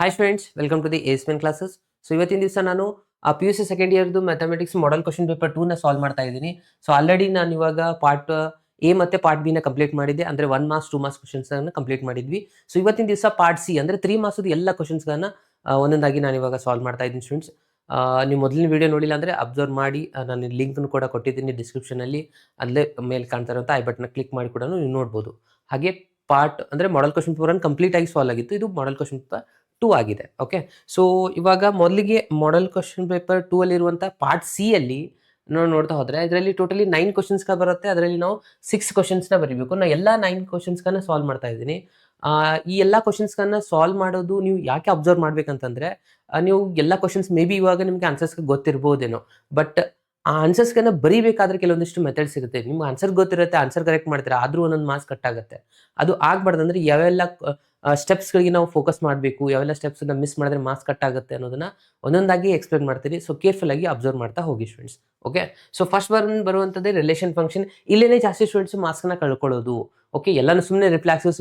Hi friends, welcome to the Acemen classes. So ಇವತ್ತಿನ ದಿವಸ ನಾನು PUC ಸೆಕೆಂಡ್ ಇಯರ್ದು ಮ್ಯಾಥಮೆಟಿಕ್ಸ್ ಮಾಡೆಲ್ ಕ್ವಶನ್ ಪೇಪರ್ 2 ನ ಸಾಲ್ವ್ ಮಾಡ್ತಾ ಇದ್ದೀನಿ. ಸೊ ಆಲ್ರೆಡಿ ನಾನು ಇವಾಗ ಪಾರ್ಟ್ ಎ ಮತ್ತೆ ಪಾರ್ಟ್ ಬಿ ನ ಕಂಪ್ಲೀಟ್ ಮಾಡಿದ್ದೆ. ಅಂದ್ರೆ 1 ಮಾರ್ಕ್ಸ್ 2 ಮಾರ್ಕ್ಸ್ ಕ್ವಶನ್ಸ್ ಅನ್ನು ಕಂಪ್ಲೀಟ್ ಮಾಡಿದ್ವಿ. ಸೊ ಇವತ್ತಿನ ದಿವಸ ಪಾರ್ಟ್ ಸಿ ಅಂದ್ರೆ 3 ಮಾರ್ಕ್ಸ್ ಎಲ್ಲ ಕ್ವಶನ್ಸ್ ಗಳನ್ನ ಒಂದೊಂದಾಗಿ ನಾನು ಇವಾಗ ಸಾಲ್ವ್ ಮಾಡ್ತಾ ಇದ್ದೀನಿ ಸ್ಟೂಡೆಂಟ್ಸ್. ನೀವು ಮೊದಲಿನ ವಿಡಿಯೋ ನೋಡಿಲ್ಲ ಅಂದ್ರೆ ಅಬ್ಸರ್ವ್ ಮಾಡಿ, ನಾನು ಲಿಂಕ್ ಕೂಡ ಕೊಟ್ಟಿದ್ದೀನಿ ಡಿಸ್ಕ್ರಿಪ್ಷನ್ ಅಲ್ಲಿ. ಅಲ್ಲೇ ಮೇಲೆ ಕಾಣ್ತಾ ಇರುವಂತ ಐ ಬಟನ್ ಕ್ಲಿಕ್ ಮಾಡಿ ಕೂಡ ನೀವು ನೋಡಬಹುದು. ಹಾಗೆ ಪಾರ್ಟ್ ಅಂದ್ರೆ ಮಾಡೆಲ್ ಕ್ವಶನ್ ಪೇಪರ್ ಕಂಪ್ಲೀಟ್ ಆಗಿ ಸಾಲ್ವ್ ಆಗಿತ್ತು. ಇದು ಮಾಡೆಲ್ ಕ್ವಶನ್ ಪೇಪರ್ 2 ಆಗಿದೆ. ಓಕೆ, ಸೊ ಇವಾಗ ಮೊದಲಿಗೆ ಮಾಡೆಲ್ ಕ್ವಶನ್ ಪೇಪರ್ 2 ಅಲ್ಲಿ ಇರುವಂತಹ ಪಾರ್ಟ್ ಸಿ ಅಲ್ಲಿ ನಾವು ನೋಡ್ತಾ ಹೋದ್ರೆ ಇದರಲ್ಲಿ ಟೋಟಲಿ 9 ಕ್ವಶನ್ಸ್ ಬರುತ್ತೆ. ಅದರಲ್ಲಿ ನಾವು 6 ಕ್ವಶನ್ಸ್ ನ ಬರೀಬೇಕು. ನಾನು ಎಲ್ಲಾ 9 ಕ್ವಶನ್ಸ್ ನ ಸಾಲ್ವ್ ಮಾಡ್ತಾ ಇದ್ದೀನಿ. ಈ ಎಲ್ಲಾ ಕ್ವಶನ್ಸ್ ನ ಸಾಲ್ವ್ ಮಾಡೋದು ನೀವು ಯಾಕೆ ಅಬ್ಸರ್ವ್ ಮಾಡ್ಬೇಕಂತಂದ್ರೆ, ನೀವು ಎಲ್ಲಾ ಕ್ವಶನ್ಸ್ ಮೇ ಬಿ ಇವಾಗ ನಿಮ್ಗೆ ಆನ್ಸರ್ಸ್ ಗೊತ್ತಿರಬಹುದೇನೋ, ಬಟ್ ಆ ಆನ್ಸರ್ಸ್ ಬರೀಬೇಕಾದ್ರೆ ಕೆಲವೊಂದಿಷ್ಟು ಮೆಥಡ್ಸ್ ಇರುತ್ತೆ. ನಿಮ್ಗೆ ಆನ್ಸರ್ ಗೊತ್ತಿರುತ್ತೆ, ಆನ್ಸರ್ ಕರೆಕ್ಟ್ ಮಾಡ್ತೀರಾ, ಆದ್ರೂ ಒಂದೊಂದು ಮಾರ್ಕ್ಸ್ ಕಟ್ ಆಗುತ್ತೆ. ಅದು ಆಗ್ಬಾರ್ದು ಅಂದ್ರೆ ಯಾವೆಲ್ಲ ಸ್ಟೆಪ್ಸ್ ಗಳಿಗೆ ನಾವು ಫೋಕಸ್ ಮಾಡಬೇಕು, ಯಾವೆಲ್ಲ ಸ್ಟೆಪ್ಸ್ ಮಿಸ್ ಮಾಡಿದ್ರೆ ಮಾರ್ಕ್ಸ್ ಕಟ್ ಆಗುತ್ತೆ ಅನ್ನೋದನ್ನ ಒಂದೊಂದಾಗಿ ಎಕ್ಸ್ಪ್ಲೇನ್ ಮಾಡ್ತೀನಿ. ಸೊ ಕೇರ್ಫುಲ್ ಆಗಿ ಅಬ್ಸರ್ವ್ ಮಾಡ್ತಾ ಹೋಗಿ ಸ್ಟೂಡೆಂಟ್ಸ್. ಓಕೆ, ಸೊ ಫಸ್ಟ್ ಬರುವಂತದ್ದೇ ರಿಲೇಷನ್ ಫಂಕ್ಷನ್. ಇಲ್ಲೇನೆ ಜಾಸ್ತಿ ಸ್ಟೂಡೆಂಟ್ಸ್ ಮಾರ್ಕ್ಸ್ ನ ಕಳ್ಕೊಳ್ಳೋದು. ಓಕೆ, ಎಲ್ಲಾನು ಸುಮ್ಮನೆ ರಿಫ್ಲಾಕ್ಸಿವ್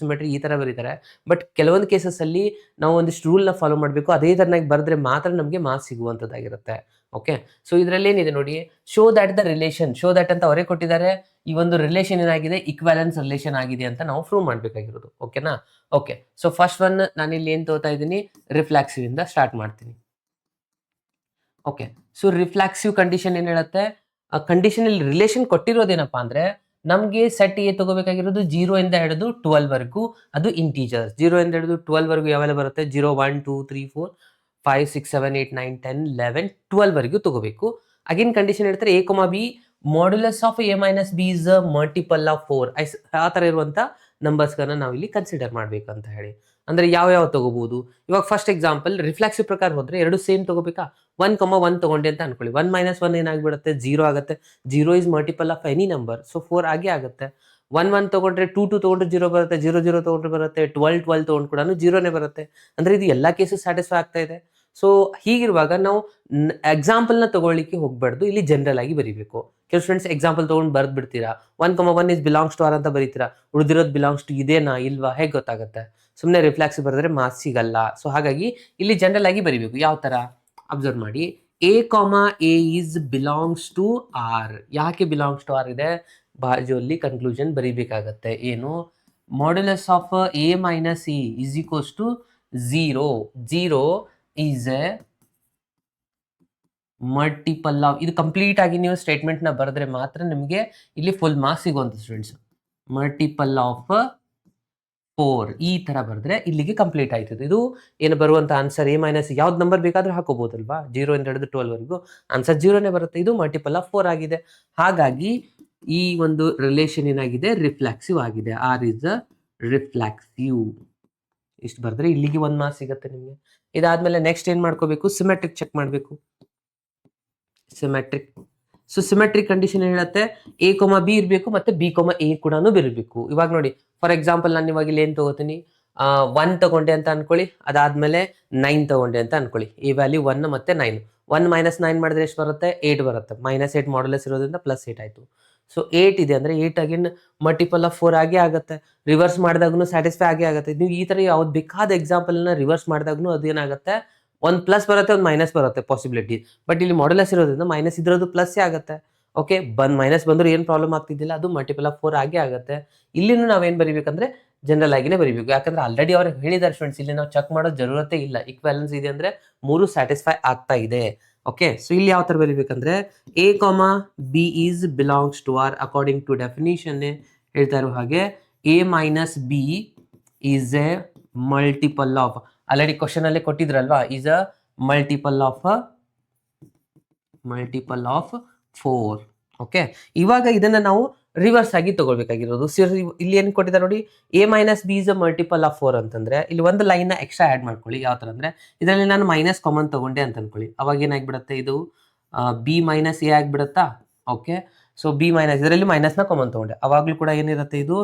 ಸಿಮೆಟ್ರಿ ಈ ತರ ಬರೀತಾರೆ. ಬಟ್ ಕೆಲವೊಂದು ಕೇಸಸ್ ಅಲ್ಲಿ ನಾವು ಒಂದಿಷ್ಟು ರೂಲ್ ನ ಫಾಲೋ ಮಾಡಬೇಕು. ಅದೇ ತರನಾಗಿ ಬರೆದ್ರೆ ಮಾತ್ರ ನಮಗೆ ಮಾರ್ಕ್ಸ್ ಸಿಗುವಂತದ್ದಾಗಿರುತ್ತೆ. ಓಕೆ, ಸೊ ಇದರಲ್ಲಿ ಏನಿದೆ ನೋಡಿ, show that the relation, show that ಅಂತ ಅವರೇ ಕೊಟ್ಟಿದ್ದಾರೆ. ಈ ಒಂದು ರಿಲೇಷನ್ ಏನಾಗಿದೆ, ಇಕ್ವಾಲೆನ್ಸ್ ರಿಲೇಷನ್ ಆಗಿದೆ ಅಂತ ನಾವು ಪ್ರೂವ್ ಮಾಡ್ಬೇಕಾಗಿರೋದು. ಓಕೆನಾ? ಓಕೆ, ಸೊ ಫಸ್ಟ್ ಒನ್ ನಾನು ಇಲ್ಲಿ ಏನ್ ತಗೋತಾ ಇದ್ದೀನಿ, ರಿಫ್ಲಾಕ್ಸಿವ್ ಇಂದ ಸ್ಟಾರ್ಟ್ ಮಾಡ್ತೀನಿ. ಓಕೆ, ಸೊ ರಿಫ್ಲಾಕ್ಸಿವ್ ಕಂಡೀಷನ್ ಏನ್ ಹೇಳುತ್ತೆ, ಕಂಡೀಷನ್ ಇಲ್ಲಿ ರಿಲೇಷನ್ ಕೊಟ್ಟಿರೋದೇನಪ್ಪಾ ಅಂದ್ರೆ, ನಮ್ಗೆ ಸೆಟ್ ಎ ತಗೋಬೇಕಾಗಿರೋದು 0 ಇಂದ ಹಿಡಿದು 12 ವರೆಗೂ, ಅದು ಇಂಟೀಜರ್ಸ್. 0 ಇಂದ ಹಿಡಿದು 12 ವರೆಗೂ ಯಾವೆಲ್ಲ ಬರುತ್ತೆ, 0 1 2 3 4 5 6 7 8 9 10 11 12 ವರೆಗೂ ತಗೋಬೇಕು. ಅಗೇನ್ ಕಂಡೀಷನ್ ಹೇಳ್ತಾರೆ A comma B modulus of A minus B is multiple of 4. ಆ ತರ ಇರುವಂತ ನಂಬರ್ಸ್ ಗಳನ್ನ ನಾವು ಇಲ್ಲಿ ಕನ್ಸಿಡರ್ ಮಾಡ್ಬೇಕಂತ ಹೇಳಿ. ಅಂದ್ರೆ ಯಾವ ತಗೋಬಹುದು. ಇವಾಗ ಫಸ್ಟ್ ಎಕ್ಸಾಂಪಲ್ ರಿಫ್ಲಾಕ್ಸಿವ್ ಪ್ರಕಾರ ಹೋದ್ರೆ ಎರಡು ಸೇಮ್ ತಗೋಬೇಕಾ. 1,1 ತಗೊಂಡೆ ಅಂತ ಅನ್ಕೊಳ್ಳಿ. 1 - 1 ಏನಾಗ್ಬಿಡುತ್ತೆ, 0 ಆಗುತ್ತೆ. 0 is multiple of any number, so 4 ಆಗೇ ಆಗುತ್ತೆ. 1 ತಗೊಂಡ್ರೆ 2 ತಗೊಂಡ್ರೆ 0 ಬರುತ್ತೆ. 0 ತಗೊಂಡ್ರೆ ಬರುತ್ತೆ. 12 ತಗೊಂಡ್ ಕೂಡ 0ನೇ ಬರುತ್ತೆ. ಅಂದ್ರೆ ಇದು ಎಲ್ಲಾ ಕೇಸಸ್ ಸ್ಯಾಟಿಸ್ಫೈ ಆಗ್ತಾ ಇದೆ. ಸೊ ಹೀಗಿರುವಾಗ ನಾವು ಎಕ್ಸಾಂಪಲ್ ನ ತಗೊಳ್ಳಿಕ್ಕೆ ಹೋಗ್ಬಾರ್ದು, ಇಲ್ಲಿ ಜನರಲ್ ಆಗಿ ಬರೀಬೇಕು. ಕೆಲವು ಸ್ಟೂಡೆಂಟ್ಸ್ ಎಕ್ಸಾಂಪಲ್ ತಗೊಂಡು ಬರ್ದ್ ಬಿಡ್ತೀರಾ. 1,1 ಇಸ್ ಬಿಲಾಂಗ್ಸ್ ಟು ಆರ್ ಅಂತ ಬರೀತೀರಾ. ಉಳಿದಿರೋದು ಬಿಲಾಂಗ್ಸ್ ಟು ಇದೇನಾ ಇಲ್ವಾ ಹೇಗೆ ಗೊತ್ತಾಗುತ್ತೆ. ಸುಮ್ಮನೆ ರಿಫ್ಲಾಕ್ಸ್ ಬರೆದ್ರೆ ಮಾರ್ಕ್ಸ್ ಸಿಗಲ್ಲ. ಸೊ ಹಾಗಾಗಿ ಇಲ್ಲಿ ಜನರಲ್ ಆಗಿ ಬರೀಬೇಕು. ಯಾವ ತರ ಅಬ್ಸರ್ವ್ ಮಾಡಿ, a comma a is belongs to R. ಯಾಕೆ ಬಿಲಾಂಗ್ಸ್ ಟು ಆರ್ ಇದೆ, ಬಾಜುವಲ್ಲಿ ಕನ್ಕ್ಲೂಷನ್ ಬರೀಬೇಕಾಗತ್ತೆ. ಏನು, modulus of A minus e is equals to 0. 0 is a multiple of, ಇದು ಕಂಪ್ಲೀಟ್ ಆಗಿ ನೀವು ಸ್ಟೇಟ್ಮೆಂಟ್ ನ ಬರೆದ್ರೆ ಮಾತ್ರ ನಿಮಗೆ ಇಲ್ಲಿ ಫುಲ್ ಮಾರ್ಕ್ಸ್ ಸಿಗುವಂತ ಸ್ಟೂಡೆಂಟ್ಸ್. ಮಲ್ಟಿಪಲ್ ಆಫ್ 4 ಈ ತರ ಬರೆದ್ರೆ ಇಲ್ಲಿಗೆ ಕಂಪ್ಲೀಟ್ ಆಯ್ತದೆ. ಇದು ಏನು ಬರುವಂತ ಆನ್ಸರ್ ಎ ಮೈನಸ್ ಯಾವ್ದು ನಂಬರ್ ಬೇಕಾದ್ರೂ ಹಾಕೋಬಹುದಲ್ವಾ. 0 ಇಂದ ಹಿಡಿದು 12 ವರೆಗೂ ಆನ್ಸರ್ 0ನೇ ಬರುತ್ತೆ. ಇದು ಮಲ್ಟಿಪಲ್ ಆಫ್ 4 ಆಗಿದೆ. ಹಾಗಾಗಿ ಈ ಒಂದು ರಿಲೇಷನ್ ಏನಾಗಿದೆ, ರಿಫ್ಲಾಕ್ಸಿವ್ ಆಗಿದೆ. R is reflexive. ಇಷ್ಟು ಬರೆದ್ರೆ ಇಲ್ಲಿಗೆ 1 ಮಾರ್ಕ್ಸ್ ಸಿಗುತ್ತೆ ನಿಮಗೆ. ಇದಾದ್ಮೇಲೆ ನೆಕ್ಸ್ಟ್ ಏನ್ ಮಾಡ್ಕೋಬೇಕು, ಸಿಮೆಟ್ರಿಕ್ ಚೆಕ್ ಮಾಡಬೇಕು. ಸಿಮೆಟ್ರಿಕ್, ಸೊ ಸಿಮೆಟ್ರಿಕ್ ಕಂಡೀಷನ್ ಏನ್ ಹೇಳುತ್ತೆ, ಎ ಕೊಮಾ ಬಿ ಇರಬೇಕು ಮತ್ತೆ ಬಿ ಕೊಮಾ ಎ ಕೂಡ ಇರಬೇಕು. ಇವಾಗ ನೋಡಿ, ಫಾರ್ ಎಕ್ಸಾಂಪಲ್ ನಾನು ಇವಾಗ ಇಲ್ಲಿ ಏನ್ ತಗೋತೀನಿ, 1 ತಗೊಂಡೆ ಅಂತ ಅನ್ಕೊಳ್ಳಿ. ಅದಾದ್ಮೇಲೆ 9 ತಗೊಂಡೆ ಅಂತ ಅನ್ಕೊಳ್ಳಿ. ಈ ವ್ಯಾಲ್ಯೂ 1 ಮತ್ತೆ 9. 1 - 9 ಮಾಡಿದ್ರೆ ಎಷ್ಟು ಬರುತ್ತೆ, 8 ಬರುತ್ತೆ. -8 ಮಾಡ್ಯುಲಸ್ ಇರೋದ್ರಿಂದ +8 ಆಯ್ತು. ಸೊ 8 ಇದೆ ಅಂದ್ರೆ 8 ಅಗೇನ್ ಮಲ್ಟಿಪಲ್ ಆಫ್ 4 ಆಗೇ ಆಗುತ್ತೆ. ರಿವರ್ಸ್ ಮಾಡಿದಾಗೂ ಸ್ಯಾಟಿಸ್ಫೈ ಆಗೇ ಆಗುತ್ತೆ. ನೀವು ಈ ತರ ಯಾವ್ದು ಬೇಕಾದ ಎಕ್ಸಾಂಪಲ್ ನ ರಿವರ್ಸ್ ಮಾಡಿದಾಗೂ ಅದೇನಾಗುತ್ತೆ, ಒಂದು ಪ್ಲಸ್ ಬರುತ್ತೆ, ಒಂದು ಮೈನಸ್ ಬರುತ್ತೆ ಪಾಸಿಬಿಲಿಟಿ. ಬಟ್ ಇಲ್ಲಿ ಮಾಡ್ಯುಲಸ್ ಇರೋದ್ರಿಂದ ಮೈನಸ್ ಇದ್ರದ್ದು ಪ್ಲಸ್ ಆಗುತ್ತೆ. ಓಕೆ, ಮೈನಸ್ ಬಂದ್ರು ಏನ್ ಪ್ರಾಬ್ಲಮ್ ಆಗ್ತಿದ್ದಿಲ್ಲ, ಅದು ಮಲ್ಟಿಪಲ್ ಆಫ್ 4 ಆಗೇ ಆಗುತ್ತೆ. ಇಲ್ಲಿನೂ ನಾವೇನ್ ಬರೀಬೇಕಂದ್ರೆ ಜನರಲ್ ಆಗಿನೇ ಬರೀಬೇಕು. ಯಾಕಂದ್ರೆ ಆಲ್ರೆಡಿ ಅವ್ರು ಹೇಳಿದಾರೆ ಸ್ಟೂಡೆಂಟ್ಸ್, ಇಲ್ಲಿ ನಾವು ಚೆಕ್ ಮಾಡೋ ಜरूरते ಇಲ್ಲ. ಇಕ್ವಾಲೆನ್ಸ್ ಇದೆ ಅಂದ್ರೆ 3 ಸ್ಯಾಟಿಸ್ಫೈ ಆಗ್ತಾ ಇದೆ. ಓಕೆ, ಸೊ ಇಲ್ಲಿ ಯಾವ ತರ ಬರೀಬೇಕಂದ್ರೆ, A comma B is belongs to R according to definition ಹೇಳ್ತಾ ಇರೋ ಹಾಗೆ, A minus B is a multiple of, already question ಅಲ್ಲಿ ಕೊಟ್ಟಿದ್ರಲ್ವಾ, is a multiple of 4. Okay, ಇವಾಗ ಇದನ್ನ ನಾವು ರಿವರ್ಸ್ ಆಗಿ ತಗೊಳ್ಬೇಕಾಗಿರೋದು. ಇಲ್ಲಿ ಏನ್ ಕೊಟ್ಟಿದ್ದಾರೆ ನೋಡಿ, A minus B is a multiple of 4 ಅಂತಂದ್ರೆ ಇಲ್ಲಿ ಒಂದು ಲೈನ್ ನ ಎಕ್ಸ್ಟ್ರಾ ಆಡ್ ಮಾಡ್ಕೊಳ್ಳಿ. ಯಾವ ತರ ಅಂದ್ರೆ, ಇದರಲ್ಲಿ ನಾನು ಮೈನಸ್ ಕಾಮನ್ ತಗೊಂಡೆ ಅಂತ ಅನ್ಕೊಳ್ಳಿ. ಅವಾಗ ಏನಾಗ್ಬಿಡುತ್ತೆ, ಇದು ಬಿ ಮೈನಸ್ ಎ ಆಗ್ಬಿಡುತ್ತಾ. ಓಕೆ, ಸೊ ಬಿ ಮೈನಸ್, ಇದರಲ್ಲಿ ಮೈನಸ್ ನ ಕಾಮನ್ ತಗೊಂಡೆ, ಅವಾಗ್ಲೂ ಕೂಡ ಏನಿರುತ್ತೆ, ಇದು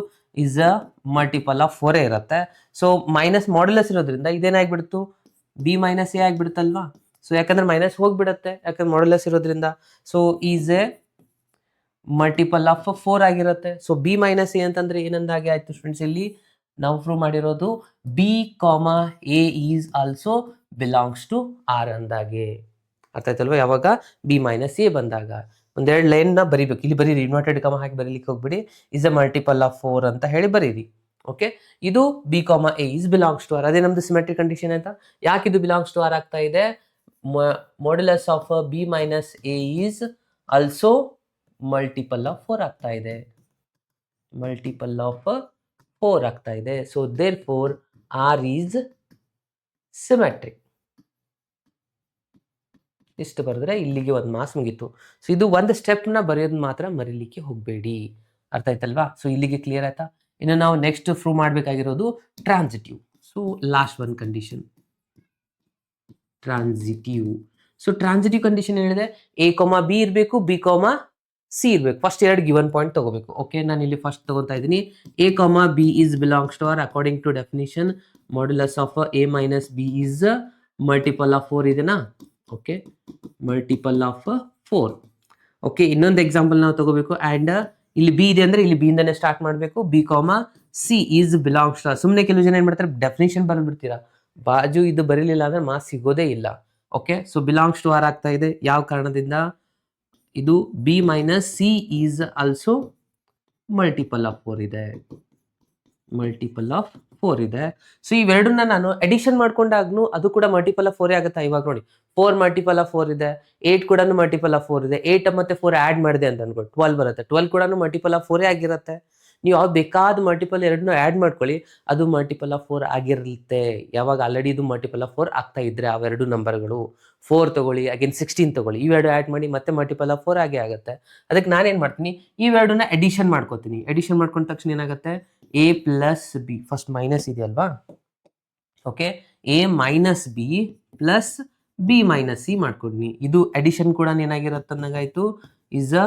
ಇಸ್ ಅ ಮಲ್ಟಿಪಲ್ ಆಫ್ 4 ಇರುತ್ತೆ. ಸೊ ಮೈನಸ್ ಮಾಡ್ಯುಲಸ್ ಇರೋದ್ರಿಂದ ಇದೇನಾಗ್ಬಿಡ್ತು, ಬಿ ಮೈನಸ್ ಎ ಆಗ್ಬಿಡುತ್ತಲ್ವಾ. ಸೊ ಯಾಕಂದ್ರೆ ಮೈನಸ್ ಹೋಗ್ಬಿಡುತ್ತೆ, ಯಾಕಂದ್ರೆ ಮಾಡ್ಯುಲಸ್ ಇರೋದ್ರಿಂದ. So is a multiple of 4 ಆಗಿರುತ್ತೆ. ಸೊ ಬಿ ಮೈನಸ್ ಎ ಅಂತಂದ್ರೆ ಏನಂದಾಗೆ ಆಯ್ತು ಸ್ಟೂಡೆಂಟ್ಸ್, ಇಲ್ಲಿ ನಾವು ಪ್ರೂವ್ ಮಾಡಿರೋದು b comma a is also belongs to R ಅಂದಾಗೆ. ಅರ್ಥ ಆಯ್ತಲ್ವಾ? ಯಾವಾಗ ಬಿ ಮೈನಸ್ ಎ ಬಂದಾಗ ಒಂದೆರಡು ಲೈನ್ನ ಬರಿಬೇಕು. ಇಲ್ಲಿ ಬರೀರಿ, ಇನ್ವರ್ಟೆಡ್ ಕಾಮ ಹಾಕಿ ಬರೀಲಿಕ್ಕೆ ಹೋಗ್ಬಿಡಿ. ಇಸ್ ಅ ಮಲ್ಟಿಪಲ್ ಆಫ್ 4 ಅಂತ ಹೇಳಿ ಬರೀರಿ. ಓಕೆ, ಇದು b comma a is belongs to R. ಅದೇ ನಮ್ದು ಸಿಮೆಟ್ರಿಕ್ ಕಂಡೀಷನ್ ಅಂತ. ಯಾಕೆ ಇದು ಬಿಲಾಂಗ್ಸ್ ಟು ಆರ್ ಆಗ್ತಾ ಇದೆ? Modulus of b minus a is also multiple of 4 ಆಗ್ತಾ ಇದೆ. ಮಲ್ಟಿಪಲ್ ಆಫ್ 4 ಆಗ್ತಾ ಇದೆ. So therefore R is symmetric. ಇಷ್ಟು ಬರೆದ್ರೆ ಇಲ್ಲಿಗೆ ಒಂದು ಮಾರ್ಕ್ಸ್ ಮುಗೀತು. ಸೊ ಇದು ಒಂದು ಸ್ಟೆಪ್ನ ಬರೆಯೋದು ಮಾತ್ರ ಮರೀಲಿಕ್ಕೆ ಹೋಗಬೇಡಿ. ಅರ್ಥ ಆಯ್ತಲ್ವಾ? ಸೊ ಇಲ್ಲಿಗೆ ಕ್ಲಿಯರ್ ಆಯ್ತಾ? ಇನ್ನು ನಾವು ನೆಕ್ಸ್ಟ್ ಪ್ರೂವ್ ಮಾಡಬೇಕಾಗಿರೋದು transitive. So last one condition transitive. So transitive condition ಹೇಳಿದೆ ಎ ಕಾಮ ಬಿ ಇರಬೇಕು, ಬಿ ಕಾಮ ಸಿ ಇರಬೇಕು. ಫಸ್ಟ್ ಎರಡು ಗಿವನ್ ಪಾಯಿಂಟ್ ತಗೋಬೇಕು. ಓಕೆ, ನಾನು ಇಲ್ಲಿ ಫಸ್ಟ್ ತಗೋತಾ ಇದ್ದೀನಿ. A comma B is belongs to R according to definition modulus of A minus B is multiple of 4 ಇದೆನಾ? Okay, multiple of 4. ಓಕೆ, ಇನ್ನೊಂದು ಎಕ್ಸಾಂಪಲ್ ನಾವು ತಗೋಬೇಕು. ಆ್ಯಂಡ್ ಇಲ್ಲಿ ಬಿ ಇದೆ ಅಂದ್ರೆ ಇಲ್ಲಿ ಬಿ ಇಂದಾನೆ ಸ್ಟಾರ್ಟ್ ಮಾಡಬೇಕು. B comma C is belongs to R. ಸುಮ್ಮನೆ ಕೆಲವು ಜನ ಏನು ಮಾಡ್ತಾರೆ, ಡೆಫಿನಿಷನ್ ಬರ್ಬಿಡ್ತೀರಾ, ಬಾಜು ಇದು ಬರೀಲಿಲ್ಲ ಅಂದ್ರೆ ಮಾರ್ಕ್ಸ್ ಸಿಗೋದೇ ಇಲ್ಲ. Okay, so belongs to R ಆಗ್ತಾ ಇದೆ. ಯಾವ ಕಾರಣದಿಂದ? ಇದು B minus c is also multiple of 4 ಇದೆ. ಮಲ್ಟಿಪಲ್ ಆಫ್ 4 ಇದೆ. ಸೊ ಇವೆರಡನ್ನ ನಾನು ಅಡಿಷನ್ ಮಾಡ್ಕೊಂಡಾಗ್ನು ಅದು ಕೂಡ ಮಲ್ಟಿಪಲ್ ಆಫ್ 4 ಆಗುತ್ತಾ? ಇವಾಗ ನೋಡಿ, 4 ಮಲ್ಟಿಪಲ್ ಆಫ್ 4 ಇದೆ, 8 ಕೂಡ ಮಲ್ಟಿಪಲ್ ಆಫ್ 4 ಇದೆ. 8 ಮತ್ತೆ 4 ಆಡ್ ಮಾಡಿದೆ ಅಂತ ಅನ್ಕೊಂಡು 12 ಬರುತ್ತೆ. 12 ಕೂಡ ಮಲ್ಟಿಪಲ್ ಆಫ್ 4 ಆಗಿರುತ್ತೆ. ನೀವು ಯಾವ್ದು ಬೇಕಾದ ಮಲ್ಟಿಪಲ್ ಎರಡನ್ನೂ ಆ್ಯಡ್ ಮಾಡ್ಕೊಳ್ಳಿ, ಅದು ಮಲ್ಟಿಪಲ್ ಆಫ್ 4 ಆಗಿರುತ್ತೆ. ಯಾವಾಗ ಆಲ್ರೆಡಿ ಇದು ಮಲ್ಟಿಪಲ್ ಆಫ್ 4 ಆಗ್ತಾ ಇದ್ರೆ ಅವೆರಡು ನಂಬರ್ಗಳು 4 ತಗೊಳ್ಳಿ, ಅಗೇನ್ 16 ತಗೊಳ್ಳಿ, ಇವೆರಡು ಆ್ಯಡ್ ಮಾಡಿ ಮತ್ತೆ ಮಲ್ಟಿಪಲ್ ಆಫ್ 4 ಆಗೇ ಆಗುತ್ತೆ. ಅದಕ್ಕೆ ನಾನೇನು ಮಾಡ್ತೀನಿ, ಇವೆರಡನ್ನ ಅಡಿಷನ್ ಮಾಡ್ಕೋತೀನಿ. ಅಡಿಷನ್ ಮಾಡ್ಕೊಂಡ ತಕ್ಷಣ ಏನಾಗುತ್ತೆ? A plus B, first minus ಇದೆಯಲ್ವಾ? Okay, A minus B plus B minus C ಮಾಡ್ಕೊಡ್ನಿ. ಇದು ಅಡಿಷನ್ ಕೂಡ ಏನಾಗಿರುತ್ತೆ ಅನ್ನಂಗಾಯ್ತು, ಇಸ್ ಅ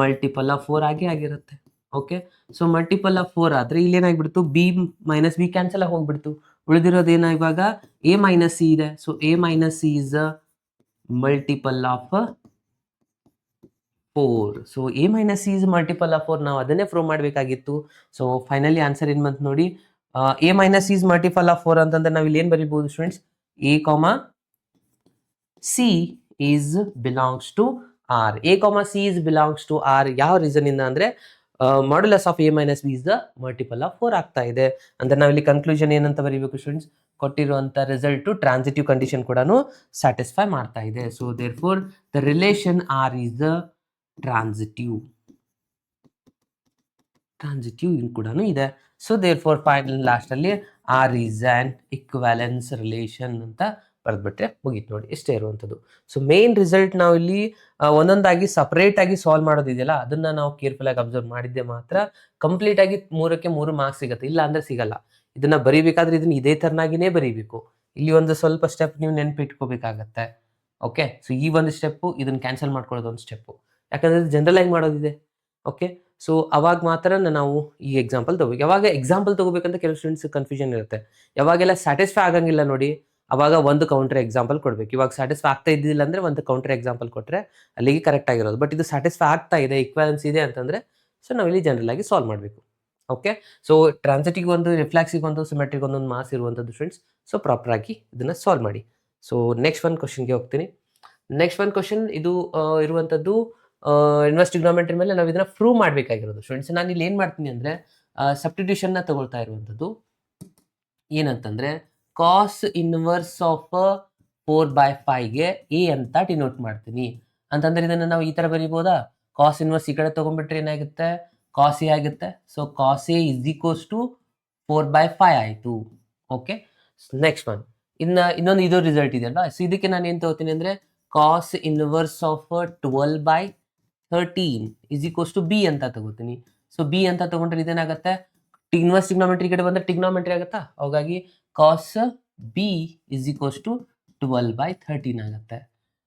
ಮಲ್ಟಿಪಲ್ ಆಫ್ 4 ಆಗೇ ಆಗಿರುತ್ತೆ. ಓಕೆ, ಸೊ ಮಲ್ಟಿಪಲ್ ಆಫ್ 4 ಆದ್ರೆ ಇಲ್ಲಿ ಏನಾಗ್ಬಿಡ್ತು, ಬಿ ಮೈನಸ್ ಬಿ ಕ್ಯಾನ್ಸಲ್ ಆಗಿ ಹೋಗ್ಬಿಡ್ತು. ಉಳಿದಿರೋದೇನ ಇವಾಗ ಎ ಮೈನಸ್ ಸಿ ಇದೆ. So A minus C is a multiple of 4. So A minus C is multiple of 4. ನಾವು ಅದನ್ನೇ ಪ್ರೂವ್ ಮಾಡಬೇಕಾಗಿತ್ತು. ಸೊ ಫೈನಲಿ ಆನ್ಸರ್ ಏನು ಬಂತು ನೋಡಿ, A minus C is multiple of 4 ಅಂತಂದ್ರೆ ನಾವು ಇಲ್ಲಿ ಏನು ಬರೀಬಹುದು students? A comma C is belongs to R. A comma C is belongs to R. ಯಾವ ರೀಸನ್ ಇಂದ ಅಂದ್ರೆ modulus of A minus B is the multiple of 4 ಆಗ್ತಾ ಇದೆ. ಅಂದ್ರೆ ನಾವಿಲ್ಲಿ ಕನ್ಕ್ಲೂಷನ್ ಏನಂತ ಬರೀಬೇಕು ಸ್ಟೂಡೆಂಟ್ಸ್? ಕೊಟ್ಟಿರುವಂತ ರಿಸಲ್ಟ್ ಟ್ರಾನ್ಸಿಟಿವ್ ಕಂಡೀಷನ್ ಕೂಡ ಸ್ಯಾಟಿಸ್ಫೈ ಮಾಡ್ತಾ ಇದೆ. So therefore the relation R is the transitive. Transitive ಕೂಡ ಇದೆ. So therefore final last ಅಲ್ಲಿ R is an equivalence relation ಅಂತ ಬರೆದ್ಬಿಟ್ರೆ ಮುಗೀತು ನೋಡಿ, ಇಷ್ಟೇ ಇರುವಂಥದ್ದು. ಸೊ ಮೇನ್ ರಿಸಲ್ಟ್ ನಾವು ಇಲ್ಲಿ ಒಂದೊಂದಾಗಿ ಸಪರೇಟ್ ಆಗಿ ಸಾಲ್ವ್ ಮಾಡೋದಿದೆಯಲ್ಲ, ಅದನ್ನ ನಾವು ಕೇರ್ಫುಲ್ ಆಗಿ ಅಬ್ಸರ್ವ್ ಮಾಡಿದ್ದೆ ಮಾತ್ರ ಕಂಪ್ಲೀಟ್ ಆಗಿ 3ಕ್ಕೆ 3 ಮಾರ್ಕ್ಸ್ ಸಿಗುತ್ತೆ. ಇಲ್ಲ ಅಂದ್ರೆ ಸಿಗಲ್ಲ. ಇದನ್ನ ಬರೀಬೇಕಾದ್ರೆ ಇದನ್ನ ಇದೇ ತರನಾಗಿನೇ ಬರೀಬೇಕು. ಇಲ್ಲಿ ಒಂದು ಸ್ವಲ್ಪ ಸ್ಟೆಪ್ ನೀವು ನೆನಪಿಟ್ಕೋಬೇಕಾಗತ್ತೆ. ಓಕೆ, ಸೊ ಈ ಒಂದು ಸ್ಟೆಪ್ಪು ಇದನ್ನ ಕ್ಯಾನ್ಸಲ್ ಮಾಡ್ಕೊಳ್ಳೋದು ಒಂದು ಸ್ಟೆಪ್ಪು, ಯಾಕಂದ್ರೆ ಜನರಲ್ ಆಗಿ ಮಾಡೋದಿದೆ. ಓಕೆ, ಸೊ ಅವಾಗ ಮಾತ್ರ ನಾವು ಈ ಎಕ್ಸಾಂಪಲ್ ತಗೋಬೇಕು. ಯಾವಾಗ ಎಕ್ಸಾಂಪಲ್ ತಗೋಬೇಕಂತ ಕೆಲವು ಸ್ಟೂಡೆಂಟ್ಸ್ ಕನ್ಫ್ಯೂಷನ್ ಇರುತ್ತೆ. ಯಾವಾಗೆಲ್ಲ ಸ್ಯಾಟಿಸ್ಫೈ ಆಗಂಗಿಲ್ಲ ನೋಡಿ, ಅವಾಗ ಒಂದು ಕೌಂಟರ್ ಎಕ್ಸಾಂಪಲ್ ಕೊಡ್ಬೇಕು. ಇವಾಗ ಸ್ಯಾಟಿಸ್ಫೈ ಆಗ್ತಾ ಇದ್ದಿಲ್ಲ ಅಂದ್ರೆ ಒಂದು ಕೌಂಟರ್ ಎಕ್ಸಾಂಪಲ್ ಕೊಟ್ರೆ ಅಲ್ಲಿಗೆ ಕರೆಕ್ಟ್ ಆಗಿರೋದು. ಬಟ್ ಇದು ಸ್ಯಾಟಿಸ್ಫೈ ಆಗ್ತಾ ಇದೆ, ಈಕ್ವಾಲೆನ್ಸ್ ಇದೆ ಅಂತಂದ್ರೆ ಸೊ ನಾವು ಇಲ್ಲಿ ಜನರಲ್ ಆಗಿ ಸಾಲ್ವ್ ಮಾಡಬೇಕು. ಓಕೆ, ಸೊ ಟ್ರಾನ್ಸಿಟಿವ್ ಒಂದು, ರಿಫ್ಲೆಕ್ಸಿವ್ ಒಂದು, ಸಿಮೆಟ್ರಿಕ್ ಒಂದೊಂದು ಮಾರ್ಕ್ಸ್ ಇರುವಂಥದ್ದು ಸ್ಟೂಡೆಂಟ್ಸ್. ಸೊ ಪ್ರಾಪರ್ ಆಗಿ ಇದನ್ನ ಸಾಲ್ವ್ ಮಾಡಿ. ಸೊ ನೆಕ್ಸ್ಟ್ ಒಂದು ಕ್ವಶನ್ಗೆ ಹೋಗ್ತೀನಿ. ನೆಕ್ಸ್ಟ್ ಒಂದು ಕ್ವಶನ್ ಇದು ಇರುವಂಥದ್ದು ಇನ್ವರ್ಸ್ ಟ್ರಿಗ್ನೋಮೆಟ್ರಿ ಮೇಲೆ ನಾವು ಇದನ್ನ ಪ್ರೂವ್ ಮಾಡಬೇಕಾಗಿರೋದು ಸ್ಟೂಡೆಂಟ್ಸ್. ನಾನು ಇಲ್ಲಿ ಏನು ಮಾಡ್ತೀನಿ ಅಂದರೆ ಸಬ್ಸ್ಟಿಟ್ಯೂಷನ್ನ ತಗೊಳ್ತಾ ಇರುವಂಥದ್ದು. ಏನಂತಂದರೆ ಕಾಸ್ ಇನ್ವರ್ಸ್ ಆಫ್ 4/5ಗೆ ಎ ಅಂತ ಡಿನೋಟ್ ಮಾಡ್ತೀನಿ. ಅಂತಂದರೆ ಇದನ್ನು ನಾವು ಈ ಥರ ಬರೀಬೋದಾ? ಕಾಸ್ ಇನ್ವರ್ಸ್ ಈ ಕಡೆ ತೊಗೊಂಡ್ಬಿಟ್ರೆ ಏನಾಗುತ್ತೆ? ಕಾಸ್ ಎ ಆಗುತ್ತೆ. So cos a is equals to 4/5 ಆಯಿತು. ಓಕೆ, ನೆಕ್ಸ್ಟ್ ಒನ್ ಇನ್ನೊಂದು ಇದು ರಿಸಲ್ಟ್ ಇದೆಯಲ್ವಾ? ಸೊ ಇದಕ್ಕೆ ನಾನು ಏನು ತಗೋತೀನಿ ಅಂದರೆ cos inverse of 12/13 is equals to b ಅಂತ ತಗೋತೀನಿ. ಸೊ ಬಿ ಅಂತ ತಗೊಂಡ್ರೆ ಇದೇನಾಗುತ್ತೆ? ಇನ್ವರ್ಸ್ ಟ್ರಿಗ್ನೋಮೆಟ್ರಿ ಕಡೆ ಬಂದರೆ ಟ್ರಿಗ್ನೋಮೆಟ್ರಿ ಆಗುತ್ತಾ? ಹಾಗಾಗಿ cos B is equals to 12/13 ಆಗುತ್ತೆ.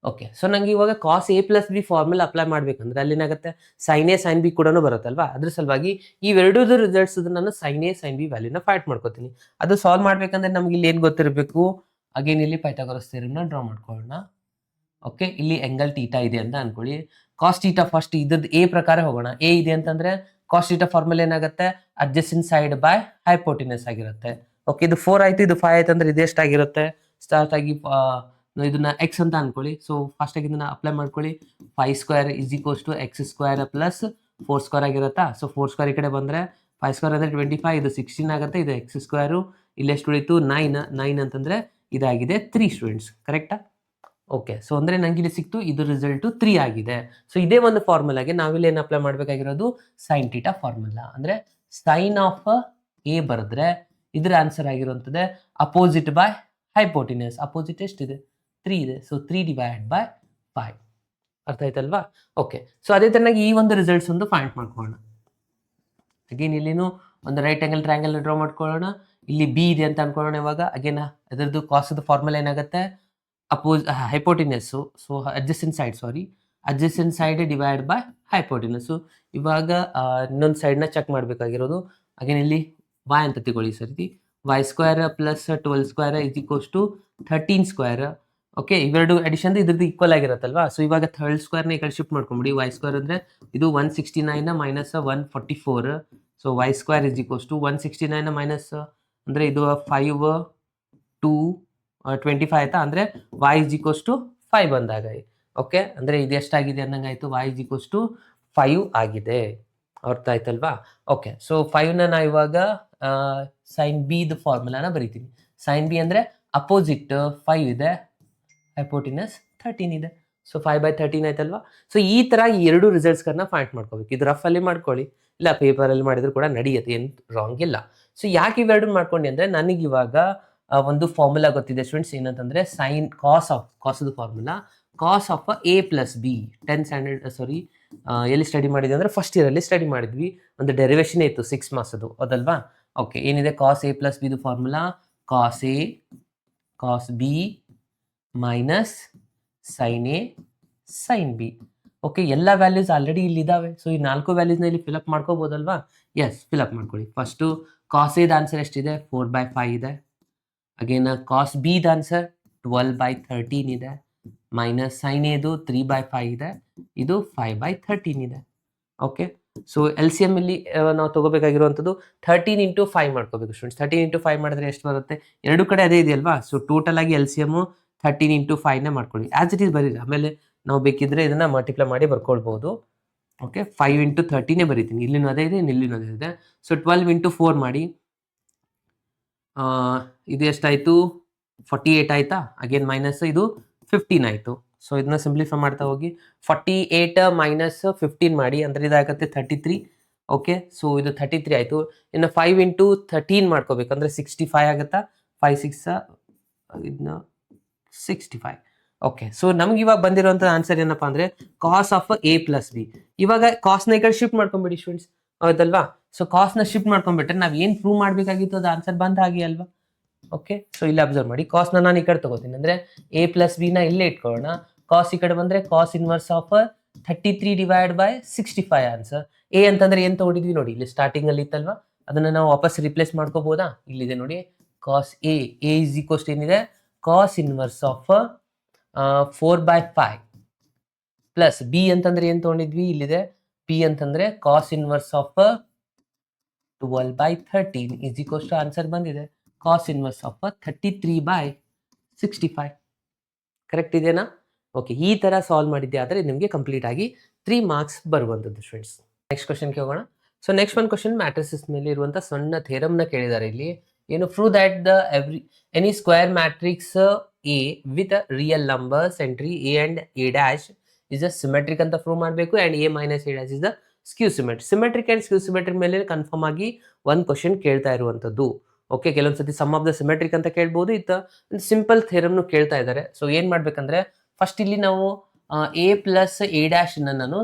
ಓಕೆ, ಸೊ ನಂಗೆ ಇವಾಗ cos A plus B formula apply ಮಾಡಬೇಕಂದ್ರೆ ಅಲ್ಲೇನಾಗುತ್ತೆ? ಸೈನ್ ಎ ಸೈನ್ ಬಿ ಕೂಡ ಬರುತ್ತಲ್ವಾ? ಅದ್ರ ಸಲುವಾಗಿ ಇವೆರಡೂ ರಿಸಲ್ಟ್ಸ್ ನಾನು ಸೈನ್ ಎ ಸೈನ್ ಬಿ ವ್ಯಾಲ್ಯೂನ ಫೈಂಡ್ ಮಾಡ್ಕೋತೀನಿ. ಅದು ಸಾಲ್ವ್ ಮಾಡ್ಬೇಕಂದ್ರೆ ನಮ್ಗೆ ಇಲ್ಲಿ ಏನು ಗೊತ್ತಿರಬೇಕು? ಅಗೇನ್ ಇಲ್ಲಿ ಪೈಥಾಗೋರಸ್ ಥಿಯರಮ್ನ ಡ್ರಾ ಮಾಡ್ಕೊಳ್ಳೋಣ. ಓಕೆ, ಇಲ್ಲಿ ಎಂಗಲ್ ಟೀಟಾ ಇದೆ ಅಂತ ಅನ್ಕೊಳ್ಳಿ. ಕಾಸ್ ಟೀಟಾ ಫಸ್ಟ್ ಇದ್ರದ್ದು ಎ ಪ್ರಕಾರ ಹೋಗೋಣ. ಎ ಇದೆ ಅಂತಂದ್ರೆ ಕಾಸ್ ಥೀಟಾ ಫಾರ್ಮುಲಾ ಏನಾಗುತ್ತೆ ಅಡ್ಜಸೆಂಟ್ ಸೈಡ್ ಬೈ ಹೈಪೋಟಿನಸ್ ಆಗಿರುತ್ತೆ. ಓಕೆ, ಇದು 4 ಆಯ್ತು, ಇದು 5 ಆಯ್ತು ಅಂದ್ರೆ ಇದು ಎಷ್ಟಾಗಿರುತ್ತೆ ಸ್ಟಾರ್ಟ್ ಆಗಿ ಇದನ್ನ ಎಕ್ಸ್ ಅಂತ ಅನ್ಕೊಳ್ಳಿ. ಸೊ ಫಸ್ಟ್ ಆಗಿ ಇದನ್ನ ಅಪ್ಲೈ ಮಾಡ್ಕೊಳ್ಳಿ. 5 square is equals to X square plus 4 square ಆಗಿರುತ್ತಾ. ಸೊ 4 ಸ್ಕ್ವೇರ್ ಈ ಕಡೆ ಬಂದ್ರೆ 5 ಸ್ಕ್ವೇರ್ ಅಂದ್ರೆ 25, ಇದು 16 ಆಗುತ್ತೆ, ಇದು ಎಕ್ಸ್ ಸ್ಕ್ವೇರು, ಇಲ್ಲಿ ಎಷ್ಟು ಉಳಿತು 9 ಅಂತಂದ್ರೆ ಇದಾಗಿದೆ 3 ಸ್ಟೂಡೆಂಟ್ಸ್, ಕರೆಕ್ಟಾ? ಓಕೆ, ಸೊ ಅಂದ್ರೆ ನಂಗೆ ಇಲ್ಲಿ ಸಿಕ್ತು, ಇದು ರಿಸಲ್ಟು 3 ಆಗಿದೆ. ಸೊ ಇದೇ ಒಂದು ಫಾರ್ಮುಲಾಗೆ ನಾವಿಲ್ಲಿ ಏನು ಅಪ್ಲೈ ಮಾಡಬೇಕಾಗಿರೋದು ಸೈನ್ ಥೀಟಾ ಫಾರ್ಮುಲಾ. ಅಂದ್ರೆ ಸೈನ್ ಆಫ್ ಎ ಬರೆದ್ರೆ ಇದ್ರ ಆನ್ಸರ್ ಆಗಿರುವಂಥದ್ದು ಅಪೋಸಿಟ್ ಬೈ ಹೈಪೋಟಿನಸ್. ಅಪೋಸಿಟ್ ಎಷ್ಟಿದೆ 3 ಇದೆ, ಸೊ 3 ಡಿವೈಡ್ ಬೈ 5. ಅರ್ಥ ಆಯ್ತಲ್ವಾ? ಓಕೆ, ಸೊ ಅದೇ ತರನಾಗಿ ಈ ಒಂದು ರಿಸಲ್ಟ್ಸ್ ಒಂದು ಫೈಂಡ್ ಮಾಡ್ಕೊಳ್ಳೋಣ. ಅಗೇನ್ ಇಲ್ಲಿನೂ ಒಂದು ರೈಟ್ ಆಂಗಲ್ ಟ್ರಯಾಂಗಲ್ ಡ್ರಾ ಮಾಡ್ಕೊಳ್ಳೋಣ. ಇಲ್ಲಿ ಬಿ ಇದೆ ಅಂತ ಅನ್ಕೊಳ್ಳೋಣ. ಇವಾಗ ಅಗೇನ್ ಅದರದ್ದು ಕಾಸ್ದ ಫಾರ್ಮುಲಾ ಏನಾಗುತ್ತೆ hypotenuse, so adjacent side divide by hypotenuse. ಇವಾಗ ಇನ್ನೊಂದು ಸೈಡ್ನ ಚೆಕ್ ಮಾಡಬೇಕಾಗಿರೋದು ಅಗೇನ್ ಇಲ್ಲಿ y ಅಂತ ತಗೊಳ್ಳಿ ಸರಿ. y square plus 12 square is equals to 13 square. Okay, ಇವೆರಡು ಅಡಿಷನ್ ಇದ್ರದ್ದು ಈಕ್ವಲ್ ಆಗಿರುತ್ತಲ್ವಾ. ಸೊ ಇವಾಗ 3 ಸ್ಕ್ವೇರ್ನ ಈ ಕಡೆ ಶಿಫ್ಟ್ ಮಾಡ್ಕೊಂಬಿಡಿ. y ಸ್ಕ್ವೇರ್ ಅಂದರೆ ಇದು 169 minus 144. So y square is equals to 169 minus ಅಂದರೆ ಇದು 5 2 25 ಆಯ್ತಾ, ಅಂದರೆ y ಇಸ್ ಈಕ್ವಲ್ಸ್ ಟು 5 ಬಂದಾಗ. ಓಕೆ, ಅಂದರೆ ಇದು ಎಷ್ಟಾಗಿದೆ ಅನ್ನಂಗೆ ಆಯಿತು, y ಇಸ್ ಈಕ್ವಲ್ಸ್ ಟು 5 ಆಗಿದೆ. ಅರ್ಥ ಆಯ್ತಲ್ವಾ? ಓಕೆ, ಸೊ 5ನ ನಾ ಇವಾಗ ಸೈನ್ ಬಿದು ಫಾರ್ಮುಲಾನ ಬರಿತೀನಿ. ಸೈನ್ ಬಿ ಅಂದರೆ ಅಪೋಸಿಟ್ 5 ಇದೆ, ಹೈಪೋಟಿನಸ್ 13 ಇದೆ. ಸೊ 5/13 ಆಯ್ತಲ್ವಾ? ಸೊ ಈ ಥರ ಈ ಎರಡು ರಿಸಲ್ಟ್ಸ್ಗಳನ್ನ ಫೈಂಡ್ ಮಾಡ್ಕೋಬೇಕು. ಇದು ರಫಲ್ಲಿ ಮಾಡ್ಕೊಳ್ಳಿ, ಇಲ್ಲ ಪೇಪರಲ್ಲಿ ಮಾಡಿದ್ರು ಕೂಡ ನಡೆಯುತ್ತೆ, ಏನು ರಾಂಗ್ ಇಲ್ಲ. ಸೊ ಯಾಕೆ ಇವೆರಡು ಮಾಡ್ಕೊಂಡೆ ಅಂದರೆ ನನಗಿವಾಗ ಒಂದು ಫಾರ್ಮುಲಾ ಗೊತ್ತಿದೆ ಸ್ಟೂಡೆಂಟ್ಸ್, ಏನಂತಂದರೆ ಸೈನ್ ಕಾಸದು formula cos of A plus B. 10th standard ಎಲ್ಲಿ ಸ್ಟಡಿ ಮಾಡಿದ್ವಿ ಅಂದರೆ ಫಸ್ಟ್ ಇಯರಲ್ಲಿ ಸ್ಟಡಿ ಮಾಡಿದ್ವಿ. ಒಂದು ಡೆರಿವೇಷನ್ ಇತ್ತು 6 ಮಾರ್ಕ್ಸದು, ಅದಲ್ವಾ? ಓಕೆ, ಏನಿದೆ ಕಾಸ್ ಎ ಪ್ಲಸ್ ಬಿದು formula cos A cos B minus sine A sine B. Okay, ಎಲ್ಲ ವ್ಯಾಲ್ಯೂಸ್ ಆಲ್ರೆಡಿ ಇಲ್ಲಿ ಇದ್ದಾವೆ. ಸೊ ಈ 4 ವ್ಯಾಲ್ಯೂಸ್ನ ಇಲ್ಲಿ ಫಿಲಪ್ ಮಾಡ್ಕೋಬೋದಲ್ವಾ? ಎಸ್, ಫಿಲಪ್ ಮಾಡ್ಕೊಳ್ಳಿ. ಫಸ್ಟು ಕಾಸ್ ಎದ ಆನ್ಸರ್ ಎಷ್ಟಿದೆ 4/5 ಇದೆ. ಅಗೇನ್ ಕಾಸ್ ಬಿದ ಆನ್ಸರ್ 12/13 ಇದೆ. ಮೈನಸ್ ಸೈನ್ ಎದು 3/5 ಇದೆ, ಇದು 5/13 ಇದೆ. Okay, so L C M ಇಲ್ಲಿ ನಾವು ತಗೋಬೇಕಾಗಿರುವಂಥದ್ದು 13 ಇಂಟು 5 ಮಾಡ್ಕೋಬೇಕು ಸ್ಟೂಡೆಂಟ್ಸ್. 13 ಇಂಟು 5 ಮಾಡಿದ್ರೆ ಎಷ್ಟು ಬರುತ್ತೆ? ಎರಡು ಕಡೆ ಅದೇ ಇದೆಯಲ್ವಾ? ಸೊ ಟೋಟಲ್ ಆಗಿ ಎಲ್ ಸಿ ಎಮ್ 13 ಇಂಟು 5ನ ಮಾಡ್ಕೊಳ್ಳಿ. ಆ್ಯಸ್ ಇಟ್ ಈಸ್ ಬರೀರಿ, ಆಮೇಲೆ ನಾವು ಬೇಕಿದ್ರೆ ಇದನ್ನ ಮಲ್ಟಿಪ್ಲೈ ಮಾಡಿ ಬರ್ಕೊಳ್ಬೋದು. ಓಕೆ, 5 ಇಂಟು 13ನೇ ಬರೀತೀನಿ. ಇಲ್ಲಿನೂ ಅದೇ ಇದೆ, ಇಲ್ಲಿನೂ ಅದೇ ಇದೆ. ಸೊ 12 ಇಂಟು 4 ಮಾಡಿ, ಇದು ಎಷ್ಟಾಯಿತು 48 ಆಯಿತಾ. ಅಗೇನ್ ಮೈನಸ್ ಇದು 15 ಆಯಿತು. ಸೊ ಇದನ್ನ ಸಿಂಪ್ಲಿಫೈ ಮಾಡ್ತಾ ಹೋಗಿ 48 ಮೈನಸ್ 15 ಮಾಡಿ, ಅಂದರೆ ಇದಾಗುತ್ತೆ 33. ಓಕೆ, ಸೊ ಇದು 33 ಆಯಿತು. ಇನ್ನು 5 ಇಂಟು 13 ಮಾಡ್ಕೋಬೇಕಂದ್ರೆ 65 ಆಗುತ್ತಾ. 5 6 ಇದನ್ನ 65. ಓಕೆ, ಸೊ ನಮ್ಗೆ ಇವಾಗ ಬಂದಿರುವಂಥ ಆನ್ಸರ್ ಏನಪ್ಪ ಅಂದರೆ ಕಾಸ್ ಆಫ್ ಎ ಪ್ಲಸ್ ಬಿ. ಇವಾಗ ಕಾಸ್ನ ಈ ಕಡೆ ಶಿಫ್ಟ್ ಮಾಡ್ಕೊಂಬಿಡಿ ಸ್ಟೂಡೆಂಟ್ಸ್, ಹೌದಲ್ವಾ? ಸೊ ಕಾಸ್ನ ಶಿಫ್ಟ್ ಮಾಡ್ಕೊಂಡ್ಬಿಟ್ರೆ ನಾವು ಏನು ಪ್ರೂವ್ ಮಾಡಬೇಕಾಗಿತ್ತು ಅದು ಆನ್ಸರ್ ಬಂದ ಹಾಗೆ ಅಲ್ವಾ? ಓಕೆ, ಸೊ ಇಲ್ಲಿ ಅಬ್ಸರ್ವ್ ಮಾಡಿ, ಕಾಸ್ನ ನಾನು ಈ ಕಡೆ ತಗೋತೀನಿ, ಅಂದರೆ ಎ ಪ್ಲಸ್ ಬಿನ ಇಲ್ಲೇ ಇಟ್ಕೊಳ್ಳೋಣ. ಕಾಸ್ ಈ ಕಡೆ ಬಂದರೆ cos inverse of 33 divide by 65 answer. A ಅಂತಂದ್ರೆ ಏನು ತಗೊಂಡಿದ್ವಿ ನೋಡಿ, ಇಲ್ಲಿ ಸ್ಟಾರ್ಟಿಂಗಲ್ಲಿ ಇತ್ತಲ್ವಾ, ಅದನ್ನು ನಾವು ವಾಪಸ್ ರಿಪ್ಲೇಸ್ ಮಾಡ್ಕೋಬೋದಾ? ಇಲ್ಲಿದೆ ನೋಡಿ, ಕಾಸ್ ಎ ಇಸ್ ಈಕ್ವಲ್ಸ್ ಏನಿದೆ cos inverse of 4/5 plus b ಅಂತಂದ್ರೆ ಏನು ತಗೊಂಡಿದ್ವಿ, ಇಲ್ಲಿದೆ ಪಿ ಅಂತಂದ್ರೆ cos inverse of 12/13 is equals to answer ಬಂದಿದೆ ಕಾಸ್ ಇನ್ವರ್ಸ್ ಆಫ್ 33/65. ಕರೆಕ್ಟ್ ಇದೆನಾ? ಓಕೆ, ಈ ಥರ ಸಾಲ್ವ್ ಮಾಡಿದ್ದೆ ಆದರೆ ನಿಮಗೆ ಕಂಪ್ಲೀಟ್ ಆಗಿ 3 ಮಾರ್ಕ್ಸ್ ಬರುವಂಥದ್ದು ಸ್ಟೂಡೆಂಟ್ಸ್. ನೆಕ್ಸ್ಟ್ ಕ್ವಶನ್ಗೆ ಹೋಗೋಣ. ಸೊ ನೆಕ್ಸ್ಟ್ ಒಂದು ಕ್ವಶನ್ ಮ್ಯಾಟ್ರಿಸಸ್ ಮೇಲೆ ಇರುವಂಥ ಸಣ್ಣ ಥೇರಮ್ನ ಕೇಳಿದ್ದಾರೆ. ಇಲ್ಲಿ ಏನು prove that the any square matrix A with real numbers entry A and A dash is a symmetric ಅಂತ ಪ್ರೂವ್ ಮಾಡಬೇಕು. And A minus A dash is the ಸ್ಕ್ಯೂ symmetric. Symmetric and ಸ್ಕ್ಯೂ symmetric ಮೇಲೆ confirm ಆಗಿ ಒಂದು question ಕೇಳ್ತಾ ಇರುವಂಥದ್ದು. Okay, ಕೆಲವೊಂದು ಸತಿ some of the symmetric ಅಂತ ಕೇಳ್ಬೋದು, ಸಿಂಪಲ್ ಥೇರಮ್ನು ಕೇಳ್ತಾ ಇದ್ದಾರೆ. ಸೊ ಏನು ಮಾಡ್ಬೇಕಂದ್ರೆ ಫಸ್ಟ್ ಇಲ್ಲಿ ನಾವು ಎ ಪ್ಲಸ್ ಎ ಡ್ಯಾಶ್ ನಾನು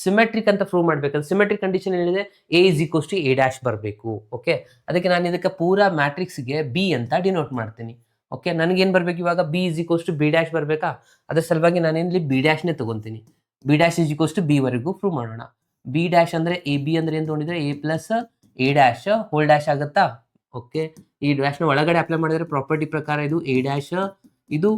ಸಿಮೆಟ್ರಿಕ್ ಅಂತ ಪ್ರೂವ್ ಮಾಡ್ಬೇಕಂದ್ರೆ ಸಿಮೆಟ್ರಿಕ್ ಕಂಡೀಷನ್ ಏನಿದೆ a is equals to a dash ಬರಬೇಕು. ಓಕೆ, ಅದಕ್ಕೆ ನಾನು ಇದಕ್ಕೆ ಪೂರಾ ಮ್ಯಾಟ್ರಿಕ್ಸ್ಗೆ ಬಿ ಅಂತ ಡಿನೋಟ್ ಮಾಡ್ತೀನಿ. ಓಕೆ, ನನಗೇನು ಬರಬೇಕು ಇವಾಗ B is equals to B dash ಬರಬೇಕಾ? ಅದರ ಸಲುವಾಗಿ ನಾನೇನಿಲ್ಲಿ ಬಿ ಡ್ಯಾಶ್ನೇ ತೊಗೊತೀನಿ. B dash is equals to B ವರೆಗೂ ಪ್ರೂವ್ ಮಾಡೋಣ. ಬಿ ಡ್ಯಾಶ್ ಅಂದರೆ ಎ ಬಿ ಅಂದರೆ ಏನು ತೊಗೊಂಡಿದ್ರೆ A plus A dash whole dash ಆಗುತ್ತಾ? ಓಕೆ, ಈ ಡ್ಯಾಶ್ನ ಒಳಗಡೆ ಅಪ್ಲೈ ಮಾಡಿದ್ರೆ ಪ್ರಾಪರ್ಟಿ ಪ್ರಕಾರ ಇದು ಎ ಡ್ಯಾಶ್, ಇದು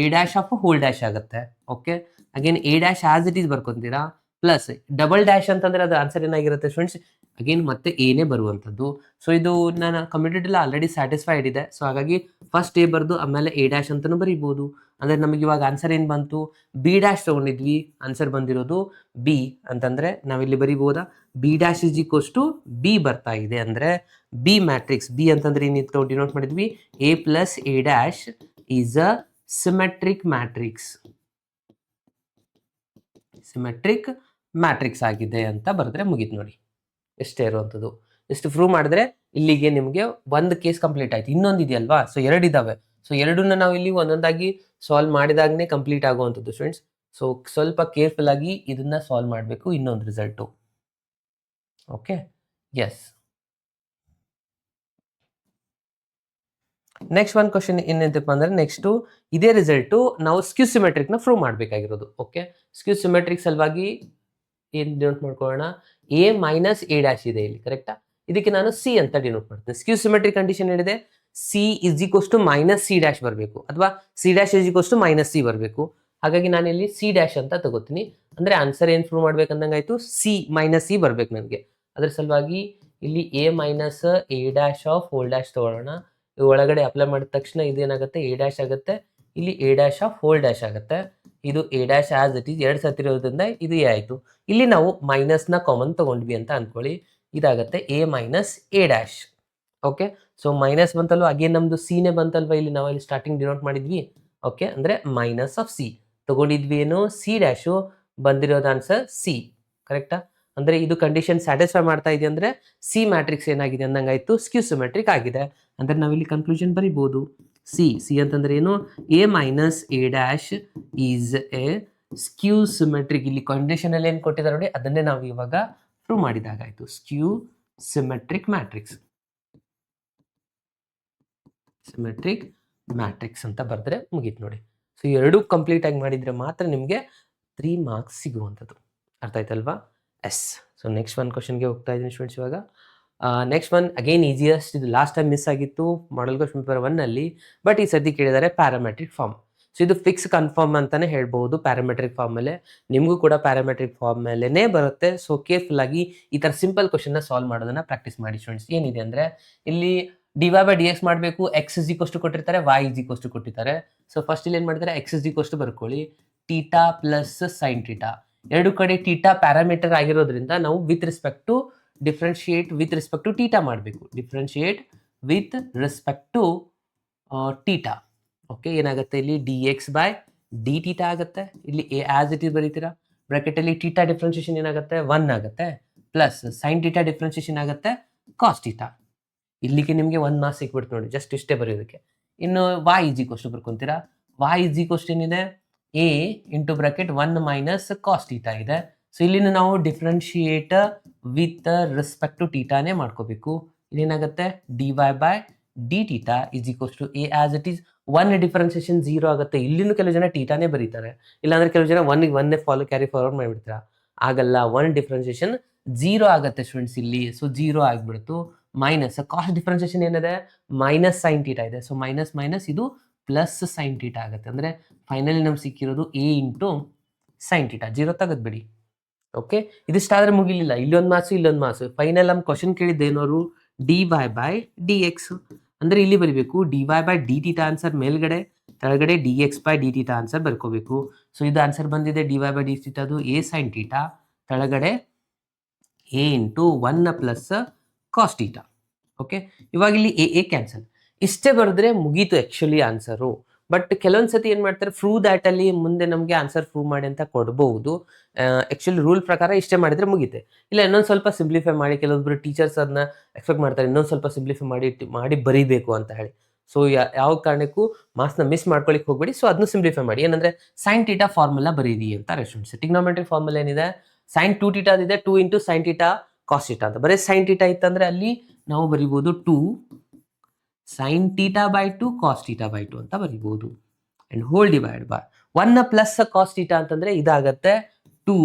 A dash of whole dash ಆಗುತ್ತೆ. Okay, again A dash as it is ಬರ್ಕೊಂತೀರಾ, ಪ್ಲಸ್ ಡಬಲ್ ಡ್ಯಾಶ್ ಅಂತಂದ್ರೆ ಅದು ಆನ್ಸರ್ ಏನಾಗಿರುತ್ತೆ ಸ್ಟೂಡೆಂಟ್ಸ್, ಅಗೇನ್ ಮತ್ತೆ ಏನೇ ಬರುವಂಥದ್ದು. ಸೊ ಇದು ನಾನು ಕಮ್ಯುನಿಟಿ ಎಲ್ಲ ಆಲ್ರೆಡಿ ಸ್ಯಾಟಿಸ್ಫೈಡ್ ಇದೆ. ಸೊ ಹಾಗಾಗಿ ಫಸ್ಟ್ ಎ ಬರ್ದು ಆಮೇಲೆ ಎ ಡ್ಯಾಶ್ ಅಂತಲೂ ಬರೀಬೋದು. ಅಂದರೆ ನಮಗೆ ಇವಾಗ ಆನ್ಸರ್ ಏನು ಬಂತು, ಬಿ ಡ್ಯಾಶ್ ತೊಗೊಂಡಿದ್ವಿ, ಆನ್ಸರ್ ಬಂದಿರೋದು ಬಿ ಅಂತಂದರೆ ನಾವಿಲ್ಲಿ ಬರೀಬೋದಾ, B dash is equals to B ಬರ್ತಾ ಇದೆ. ಅಂದರೆ ಬಿ ಮ್ಯಾಟ್ರಿಕ್ಸ್, ಬಿ ಅಂತಂದ್ರೆ ಏನಿತ್ತು ಡಿನೋಟ್ ಮಾಡಿದ್ವಿ, A plus A dash is a symmetric matrix, symmetric matrix ಆಗಿದೆ ಅಂತ ಬರೆದ್ರೆ ಮುಗೀತು ನೋಡಿ, ಎಷ್ಟೇ ಇರುವಂಥದ್ದು. ಎಷ್ಟು ಪ್ರೂವ್ ಮಾಡಿದ್ರೆ ಇಲ್ಲಿಗೆ ನಿಮಗೆ ಒಂದು ಕೇಸ್ ಕಂಪ್ಲೀಟ್ ಆಯ್ತು. ಇನ್ನೊಂದು ಇದೆಯಲ್ವಾ, ಸೊ ಎರಡಿದ್ದಾವೆ. ಸೊ ಎರಡನ್ನ ನಾವು ಇಲ್ಲಿ ಒಂದೊಂದಾಗಿ ಸಾಲ್ವ್ ಮಾಡಿದಾಗನೇ ಕಂಪ್ಲೀಟ್ ಆಗುವಂಥದ್ದು ಸ್ಟೂಡೆಂಟ್ಸ್. ಸೊ ಸ್ವಲ್ಪ ಕೇರ್ಫುಲ್ ಆಗಿ ಇದನ್ನ ಸಾಲ್ವ್ ಮಾಡಬೇಕು ಇನ್ನೊಂದು ರಿಸಲ್ಟು. Okay, yes. ನೆಕ್ಸ್ಟ್ ಒಂದು ಕ್ವಶನ್ ಏನಂತಪ್ಪ ಅಂದ್ರೆ, ನೆಕ್ಸ್ಟು ಇದೇ ರಿಸಲ್ಟು ನಾವು ಸ್ಕ್ಯೂ ಸಿಮೆಟ್ರಿಕ್ನ ಪ್ರೂವ್ ಮಾಡಬೇಕಾಗಿರೋದು. ಓಕೆ, ಸ್ಕ್ಯೂ ಸಿಮೆಟ್ರಿಕ್ ಸಲುವಾಗಿ ಏನು ಡಿನೋಟ್ ಮಾಡ್ಕೊಳ್ಳೋಣ, ಎ ಮೈನಸ್ ಎ ಡ್ಯಾಶ್ ಇದೆ ಇಲ್ಲಿ, ಕರೆಕ್ಟಾ? ಇದಕ್ಕೆ ನಾನು ಸಿ ಅಂತ ಡಿನೋಟ್ ಮಾಡ್ತೀನಿ. ಸ್ಕ್ಯೂ ಸಿಮೆಟ್ರಿಕ್ ಕಂಡೀಷನ್ ಏನಿದೆ, c is equals to minus c dash ಬರಬೇಕು, ಅಥವಾ c dash is equals to minus c ಬರಬೇಕು. ಹಾಗಾಗಿ ನಾನು ಇಲ್ಲಿ ಸಿ ಡ್ಯಾಶ್ ಅಂತ ತಗೋತೀನಿ. ಅಂದರೆ ಆನ್ಸರ್ ಏನು ಪ್ರೂವ್ ಮಾಡ್ಬೇಕಂದಂಗಾಯ್ತು, ಸಿ ಮೈನಸ್ ಸಿ ಬರ್ಬೇಕು ನನಗೆ. ಅದ್ರ ಸಲುವಾಗಿ ಇಲ್ಲಿ A minus A dash of whole dash ತಗೊಳ್ಳೋಣ. ಒಳಗಡೆ ಅಪ್ಲೈ ಮಾಡಿದ ತಕ್ಷಣ ಇದೇನಾಗುತ್ತೆ, ಎ ಡ್ಯಾಶ್ ಆಗುತ್ತೆ, ಇಲ್ಲಿ A dash of whole dash ಆಗುತ್ತೆ. ಇದು A dash as it is 2 ಸತಿ ಇರೋದ್ರಿಂದ ಇದು ಎ ಆಯಿತು. ಇಲ್ಲಿ ನಾವು ಮೈನಸ್ನ ಕಾಮನ್ ತಗೊಂಡ್ವಿ ಅಂತ ಅಂದ್ಕೊಳ್ಳಿ, ಇದಾಗುತ್ತೆ A minus A dash. Okay, so minus ಬಂತಲ್ವ, ಅಗೇನ್ ನಮ್ದು ಸಿನೇ ಬಂತಲ್ವ, ಇಲ್ಲಿ ನಾವು ಇಲ್ಲಿ ಸ್ಟಾರ್ಟಿಂಗ್ ಡಿನೋಟ್ ಮಾಡಿದ್ವಿ. ಓಕೆ, ಅಂದರೆ ಮೈನಸ್ ಆಫ್ ಸಿ ತಗೊಂಡಿದ್ವಿ, ಏನು ಸಿ ಡ್ಯಾಶು, ಬಂದಿರೋದು ಆನ್ಸರ್ ಸಿ, ಕರೆಕ್ಟಾ? ಅಂದರೆ ಇದು ಕಂಡೀಷನ್ ಸ್ಯಾಟಿಸ್ಫೈ ಮಾಡ್ತಾ ಇದೆ, ಅಂದರೆ ಸಿ ಮ್ಯಾಟ್ರಿಕ್ಸ್ ಏನಾಗಿದೆ ಅಂದಂಗಾಯ್ತು, ಸ್ಕ್ಯೂ ಸಿಮೆಟ್ರಿಕ್ ಆಗಿದೆ. ಅಂದರೆ ನಾವಿಲ್ಲಿ ಕನ್ಕ್ಲೂಷನ್ ಬರಿಬೋದು, ಸಿ ಅಂತಂದ್ರೆ ಏನು, A minus A dash is a skew symmetric. ಇಲ್ಲಿ ಕಂಡೀಷನ್ ಅಲ್ಲಿ ಏನು ಕೊಟ್ಟಿದ್ದಾರೆ ನೋಡಿ, ಅದನ್ನೇ ನಾವು ಇವಾಗ ಪ್ರೂವ್ ಮಾಡಿದಾಗಾಯ್ತು, skew symmetric matrix, symmetric matrix ಅಂತ ಬರೆದ್ರೆ ಮುಗೀತು ನೋಡಿ. ಸೊ ಎರಡೂ ಕಂಪ್ಲೀಟ್ ಆಗಿ ಮಾಡಿದ್ರೆ ಮಾತ್ರ ನಿಮಗೆ 3 ಮಾರ್ಕ್ಸ್ ಸಿಗುವಂಥದ್ದು. ಅರ್ಥ ಆಯ್ತಲ್ವಾ? ಎಸ್. ಸೊ ನೆಕ್ಸ್ಟ್ ಒಂದು ಕ್ವಶನ್ಗೆ ಹೋಗ್ತಾ ಇದ್ದೀನಿ ಸ್ಟೂಡೆಂಟ್ಸ್ ಇವಾಗ. ನೆಕ್ಸ್ಟ್ ಒನ್ ಅಗೇನ್ ಈಸಿಯಸ್ಟ್, ಇದು ಲಾಸ್ಟ್ ಟೈಮ್ ಮಿಸ್ ಆಗಿತ್ತು ಮಾಡೆಲ್ ಕ್ವಶನ್ ಪೇಪರ್ 1ನಲ್ಲಿ, ಬಟ್ ಈ ಸತಿ ಕೇಳಿದ್ದಾರೆ ಪ್ಯಾರಾಮೆಟ್ರಿಕ್ ಫಾರ್ಮ್. ಸೊ ಇದು ಫಿಕ್ಸ್ ಕನ್ಫರ್ಮ್ ಅಂತಾನೆ ಹೇಳ್ಬೋದು. ಪ್ಯಾರಾಮೆಟ್ರಿಕ್ ಫಾರ್ಮ್ ಮೇಲೆ ನಿಮಗೂ ಕೂಡ ಪ್ಯಾರಾಮೆಟ್ರಿಕ್ ಫಾರ್ಮ್ ಮೇಲೆನೇ ಬರುತ್ತೆ. ಸೊ ಕೇರ್ಫುಲ್ ಆಗಿ ಈ ಥರ ಸಿಂಪಲ್ ಕ್ವಶನ್ನ ಸಾಲ್ವ್ ಮಾಡೋದನ್ನ ಪ್ರಾಕ್ಟೀಸ್ ಮಾಡಿ ಸ್ಟೂಡೆಂಟ್ಸ್. ಏನಿದೆ ಅಂದರೆ, ಇಲ್ಲಿ D Y by D X ಮಾಡಬೇಕು, ಎಕ್ಸ್ ಇಸ್ ಈಕ್ವಸ್ ಟು ಕೊಟ್ಟಿರ್ತಾರೆ, ವೈ ಇಸ್ ಈಕ್ವಸ್ ಟು ಕೊಟ್ಟಿರ್ತಾರೆ. ಸೊ ಫಸ್ಟ್ ಇಲ್ಲಿ ಏನು ಮಾಡ್ತಾರೆ, ಎಕ್ಸ್ ಇಸ್ ಈಕ್ವಸ್ ಟು ಬರ್ಕೊಳ್ಳಿ, ಟೀಟಾ ಪ್ಲಸ್ ಸೈನ್ ಟೀಟಾ. ಎರಡು ಕಡೆ ಟೀಟಾ ಪ್ಯಾರಾಮೀಟರ್ ಆಗಿರೋದ್ರಿಂದ ನಾವು with respect to differentiate with respect to theta ಮಾಡಬೇಕು. Differentiate with respect to theta. Okay, ಏನಾಗುತ್ತೆ ಇಲ್ಲಿ D X by D theta ಆಗುತ್ತೆ. ಇಲ್ಲಿ ಎ ಆಸ್ ಇಟ್ ಇಸ್ ಬರೀತೀರಾ, ಬ್ರಾಕೆಟಲ್ಲಿ ಟೀಟಾ ಡಿಫ್ರೆನ್ಸಿಯೇಷನ್ ಏನಾಗುತ್ತೆ 1 ಆಗುತ್ತೆ, ಪ್ಲಸ್ ಸೈನ್ ಟೀಟಾ ಡಿಫ್ರೆನ್ಸಿಯೇಷನ್ ಆಗುತ್ತೆ ಕಾಸ್ ಟೀಟಾ. ಇಲ್ಲಿಗೆ ನಿಮಗೆ 1 ಮಾರ್ಕ್ಸ್ ಸಿಕ್ಬಿಡ್ತು ನೋಡಿ, ಜಸ್ಟ್ ಇಷ್ಟೇ ಬರೆಯೋದಕ್ಕೆ. ಇನ್ನು ವೈ ಇಸ್ ಈಕ್ವಸ್ ಟು ಬರ್ಕೊಂತೀರಾ, ವೈ ಇಸ್ ಈಕ್ವಸ್ ಟು ಏನಿದೆ, A into bracket 1 minus cos theta ಇದೆ. ಸೊ ಇಲ್ಲಿನ ನಾವು ಡಿಫ್ರೆನ್ಶಿಯೇಟ್ ವಿತ್ ರೆಸ್ಪೆಕ್ಟ್ ಟು ಟೀಟಾನೇ ಮಾಡ್ಕೋಬೇಕು. ಇಲ್ಲೇನಾಗುತ್ತೆ D Y by D theta is equals to A as it is. 1 differentiation 0 ಆಗುತ್ತೆ. ಇಲ್ಲಿನೂ ಕೆಲವು ಜನ ಟೀಟಾನೇ ಬರೀತಾರೆ, ಇಲ್ಲಾಂದ್ರೆ ಕೆಲವು ಜನ 1 ಕ್ಯಾರಿ ಫಾರ್ವರ್ಡ್ ಮಾಡಿಬಿಡ್ತೀರಾ. ಆಗಲ್ಲ, 1 ಡಿಫ್ರೆನ್ಸಿಯೇಷನ್ 0 ಆಗುತ್ತೆ ಸ್ಟೂಡೆಂಟ್ಸ್ ಇಲ್ಲಿ. ಸೊ 0 ಆಗಿಬಿಡ್ತು. ಮೈನಸ್ ಕಾಸ್ಟ್ ಡಿಫ್ರೆನ್ಸಿಯೇಷನ್ ಏನಿದೆ, ಮೈನಸ್ ಸೈನ್ ಟೀಟಾ ಇದೆ. ಸೊ ಮೈನಸ್ ಮೈನಸ್ ಇದು ಪ್ಲಸ್ ಸೈನ್ ಟೀಟಾ ಆಗುತ್ತೆ. ಅಂದರೆ ಫೈನಲಿ ನಮ್ಗೆ ಸಿಕ್ಕಿರೋದು ಎ ಇಂಟು ಸೈನ್ ಟೀಟಾ. 0 ತೆಗೆದ್ಬಿಡಿ. ಓಕೆ, ಇದಿಷ್ಟಾದ್ರೆ ಮುಗಿಲಿಲ್ಲ, ಇಲ್ಲೊಂದು ಮಾರ್ಕ್ಸು ಇಲ್ಲೊಂದು ಮಾರ್ಕ್ಸು. ಫೈನಲ್ ನಮ್ಮ ಕ್ವಶನ್ ಕೇಳಿದ್ದೇನೋರು D Y by D X, ಅಂದರೆ ಇಲ್ಲಿ ಬರೀಬೇಕು D Y by D theta answer ಮೇಲ್ಗಡೆ, ಕೆಳಗಡೆ D X by D theta answer ಬರ್ಕೋಬೇಕು. ಸೊ ಇದು ಆನ್ಸರ್ ಬಂದಿದೆ ಡಿ ವೈ ಬೈ ಡಿ ಟೀಟಾದು ಎ ಸೈನ್ ಟೀಟಾ, ಕೆಳಗಡೆ A into 1 plus cos theta. Okay, ಇವಾಗ ಇಲ್ಲಿ ಎ ಕ್ಯಾನ್ಸಲ್, ಇಷ್ಟೇ ಬರೆದ್ರೆ ಮುಗೀತು ಆ್ಯಕ್ಚುಲಿ ಆನ್ಸರು. ಬಟ್ ಕೆಲವೊಂದು ಸತಿ ಏನು ಮಾಡ್ತಾರೆ, ಪ್ರೂವ್ ದ್ಯಾಟ್ ಅಲ್ಲಿ ಮುಂದೆ ನಮಗೆ ಆನ್ಸರ್ ಪ್ರೂವ್ ಮಾಡಿ ಅಂತ ಕೊಡ್ಬೋದು. ಆ್ಯಕ್ಚುಲಿ ರೂಲ್ ಪ್ರಕಾರ ಇಷ್ಟೇ ಮಾಡಿದರೆ ಮುಗೀತೆ. ಇಲ್ಲ ಇನ್ನೊಂದು ಸ್ವಲ್ಪ ಸಿಂಪ್ಲಿಫೈ ಮಾಡಿ, ಕೆಲವೊಬ್ಬರು ಟೀಚರ್ಸ್ ಅದನ್ನ ಎಕ್ಸ್ಪೆಕ್ಟ್ ಮಾಡ್ತಾರೆ ಇನ್ನೊಂದು ಸ್ವಲ್ಪ ಸಿಂಪ್ಲಿಫೈ ಮಾಡಿ ಬರೀಬೇಕು ಅಂತ ಹೇಳಿ. ಸೊ ಯಾವ ಕಾರಣಕ್ಕೂ ಮಾರ್ಕ್ಸ್ನ ಮಿಸ್ ಮಾಡ್ಕೊಳ್ಳಿಕ್ಕೆ ಹೋಗ್ಬೇಡಿ. ಸೊ ಅದನ್ನು ಸಿಂಪ್ಲಿಫೈ ಮಾಡಿ. ಏನಂದರೆ ಸೈನ್ ಟೀಟಾ ಫಾರ್ಮುಲಾ ಬರೀರಿ ಅಂತ ಸ್ಟೂಡೆಂಟ್ಸ್. ಟ್ರಿಗ್ನೋಮೆಟ್ರಿಕ್ ಫಾರ್ಮುಲಾ ಏನಿದೆ, ಸೈನ್ 2 ಟೀಟಾ ಇದೆ, 2 into sine theta cos theta ಅಂತ. ಬರೀ ಸೈನ್ ಟೀಟಾ ಇತ್ತಂದರೆ ಅಲ್ಲಿ ನಾವು ಬರಿಬೋದು 2 sine theta by 2 cos theta by 2 ಅಂತ ಬರಿಬೋದು. And whole divide by 1 plus cos theta ಅಂತಂದರೆ ಇದಾಗತ್ತೆ 2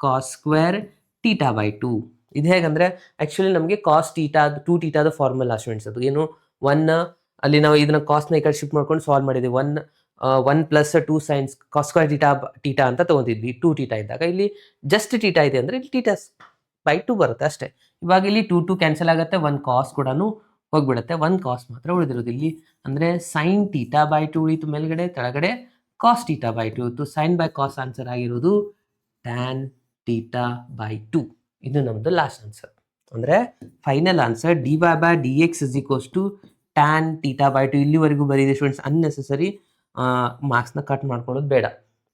ಕಾಸ್ ಸ್ಕ್ವೇರ್ ಟೀಟಾ ಬೈ 2. ಇದು ಹೇಗಂದರೆ ಆ್ಯಕ್ಚುಲಿ ನಮಗೆ ಕಾಸ್ ಟೀಟಾ 2 ಟೀಟಾದ ಫಾರ್ಮುಲಾ ಸ್ಟೂಡೆಂಟ್ಸ್. ಅದು ಏನು 1 ಅಲ್ಲಿ ನಾವು ಇದನ್ನ ಕಾಸ್ನ ಈ ಕಡೆ ಶಿಫ್ಟ್ ಮಾಡ್ಕೊಂಡು ಸಾಲ್ವ್ ಮಾಡಿದ್ದೀವಿ. 1 1 plus 2 sines cos square theta ಅಂತ ತೊಗೊಂತಿದ್ವಿ 2 ಟೀಟಾ ಇದ್ದಾಗ. ಇಲ್ಲಿ ಜಸ್ಟ್ ಟೀಟಾ ಇದೆ ಅಂದರೆ ಇಲ್ಲಿ ಟೀಟಾ ಬೈ 2 ಬರುತ್ತೆ ಅಷ್ಟೇ. ಇವಾಗ ಇಲ್ಲಿ 2 ಕ್ಯಾನ್ಸಲ್ ಆಗುತ್ತೆ, 1 ಕಾಸ್ ಕೂಡ ಹೋಗ್ಬಿಡುತ್ತೆ, 1 ಕಾಸ್ ಮಾತ್ರ ಉಳಿದಿರೋದು ಇಲ್ಲಿ. ಅಂದರೆ ಸೈನ್ ಟೀಟಾ ಬೈ 2 ಉಳಿತು ಮೇಲ್ಗಡೆ, ಕೆಳಗಡೆ ಕಾಸ್ ಟೀಟಾ ಬೈ 2 ಇತ್ತು. ಸೈನ್ ಬೈ ಕಾಸ್ ಆನ್ಸರ್ ಆಗಿರೋದು ಟ್ಯಾನ್ ಟೀಟಾ ಬೈ 2. ಇದು ನಮ್ಮದು ಲಾಸ್ಟ್ ಆನ್ಸರ್. ಅಂದರೆ final answer dy by D x is equals to tan theta by 2. ಇಲ್ಲಿವರೆಗೂ ಬರೀದೆ ಸ್ಟೂಡೆಂಟ್ಸ್, ಅನ್ನೆಸೆಸರಿ ಮಾರ್ಕ್ಸ್ನ ಕಟ್ ಮಾಡ್ಕೊಳ್ಳೋದು ಬೇಡ.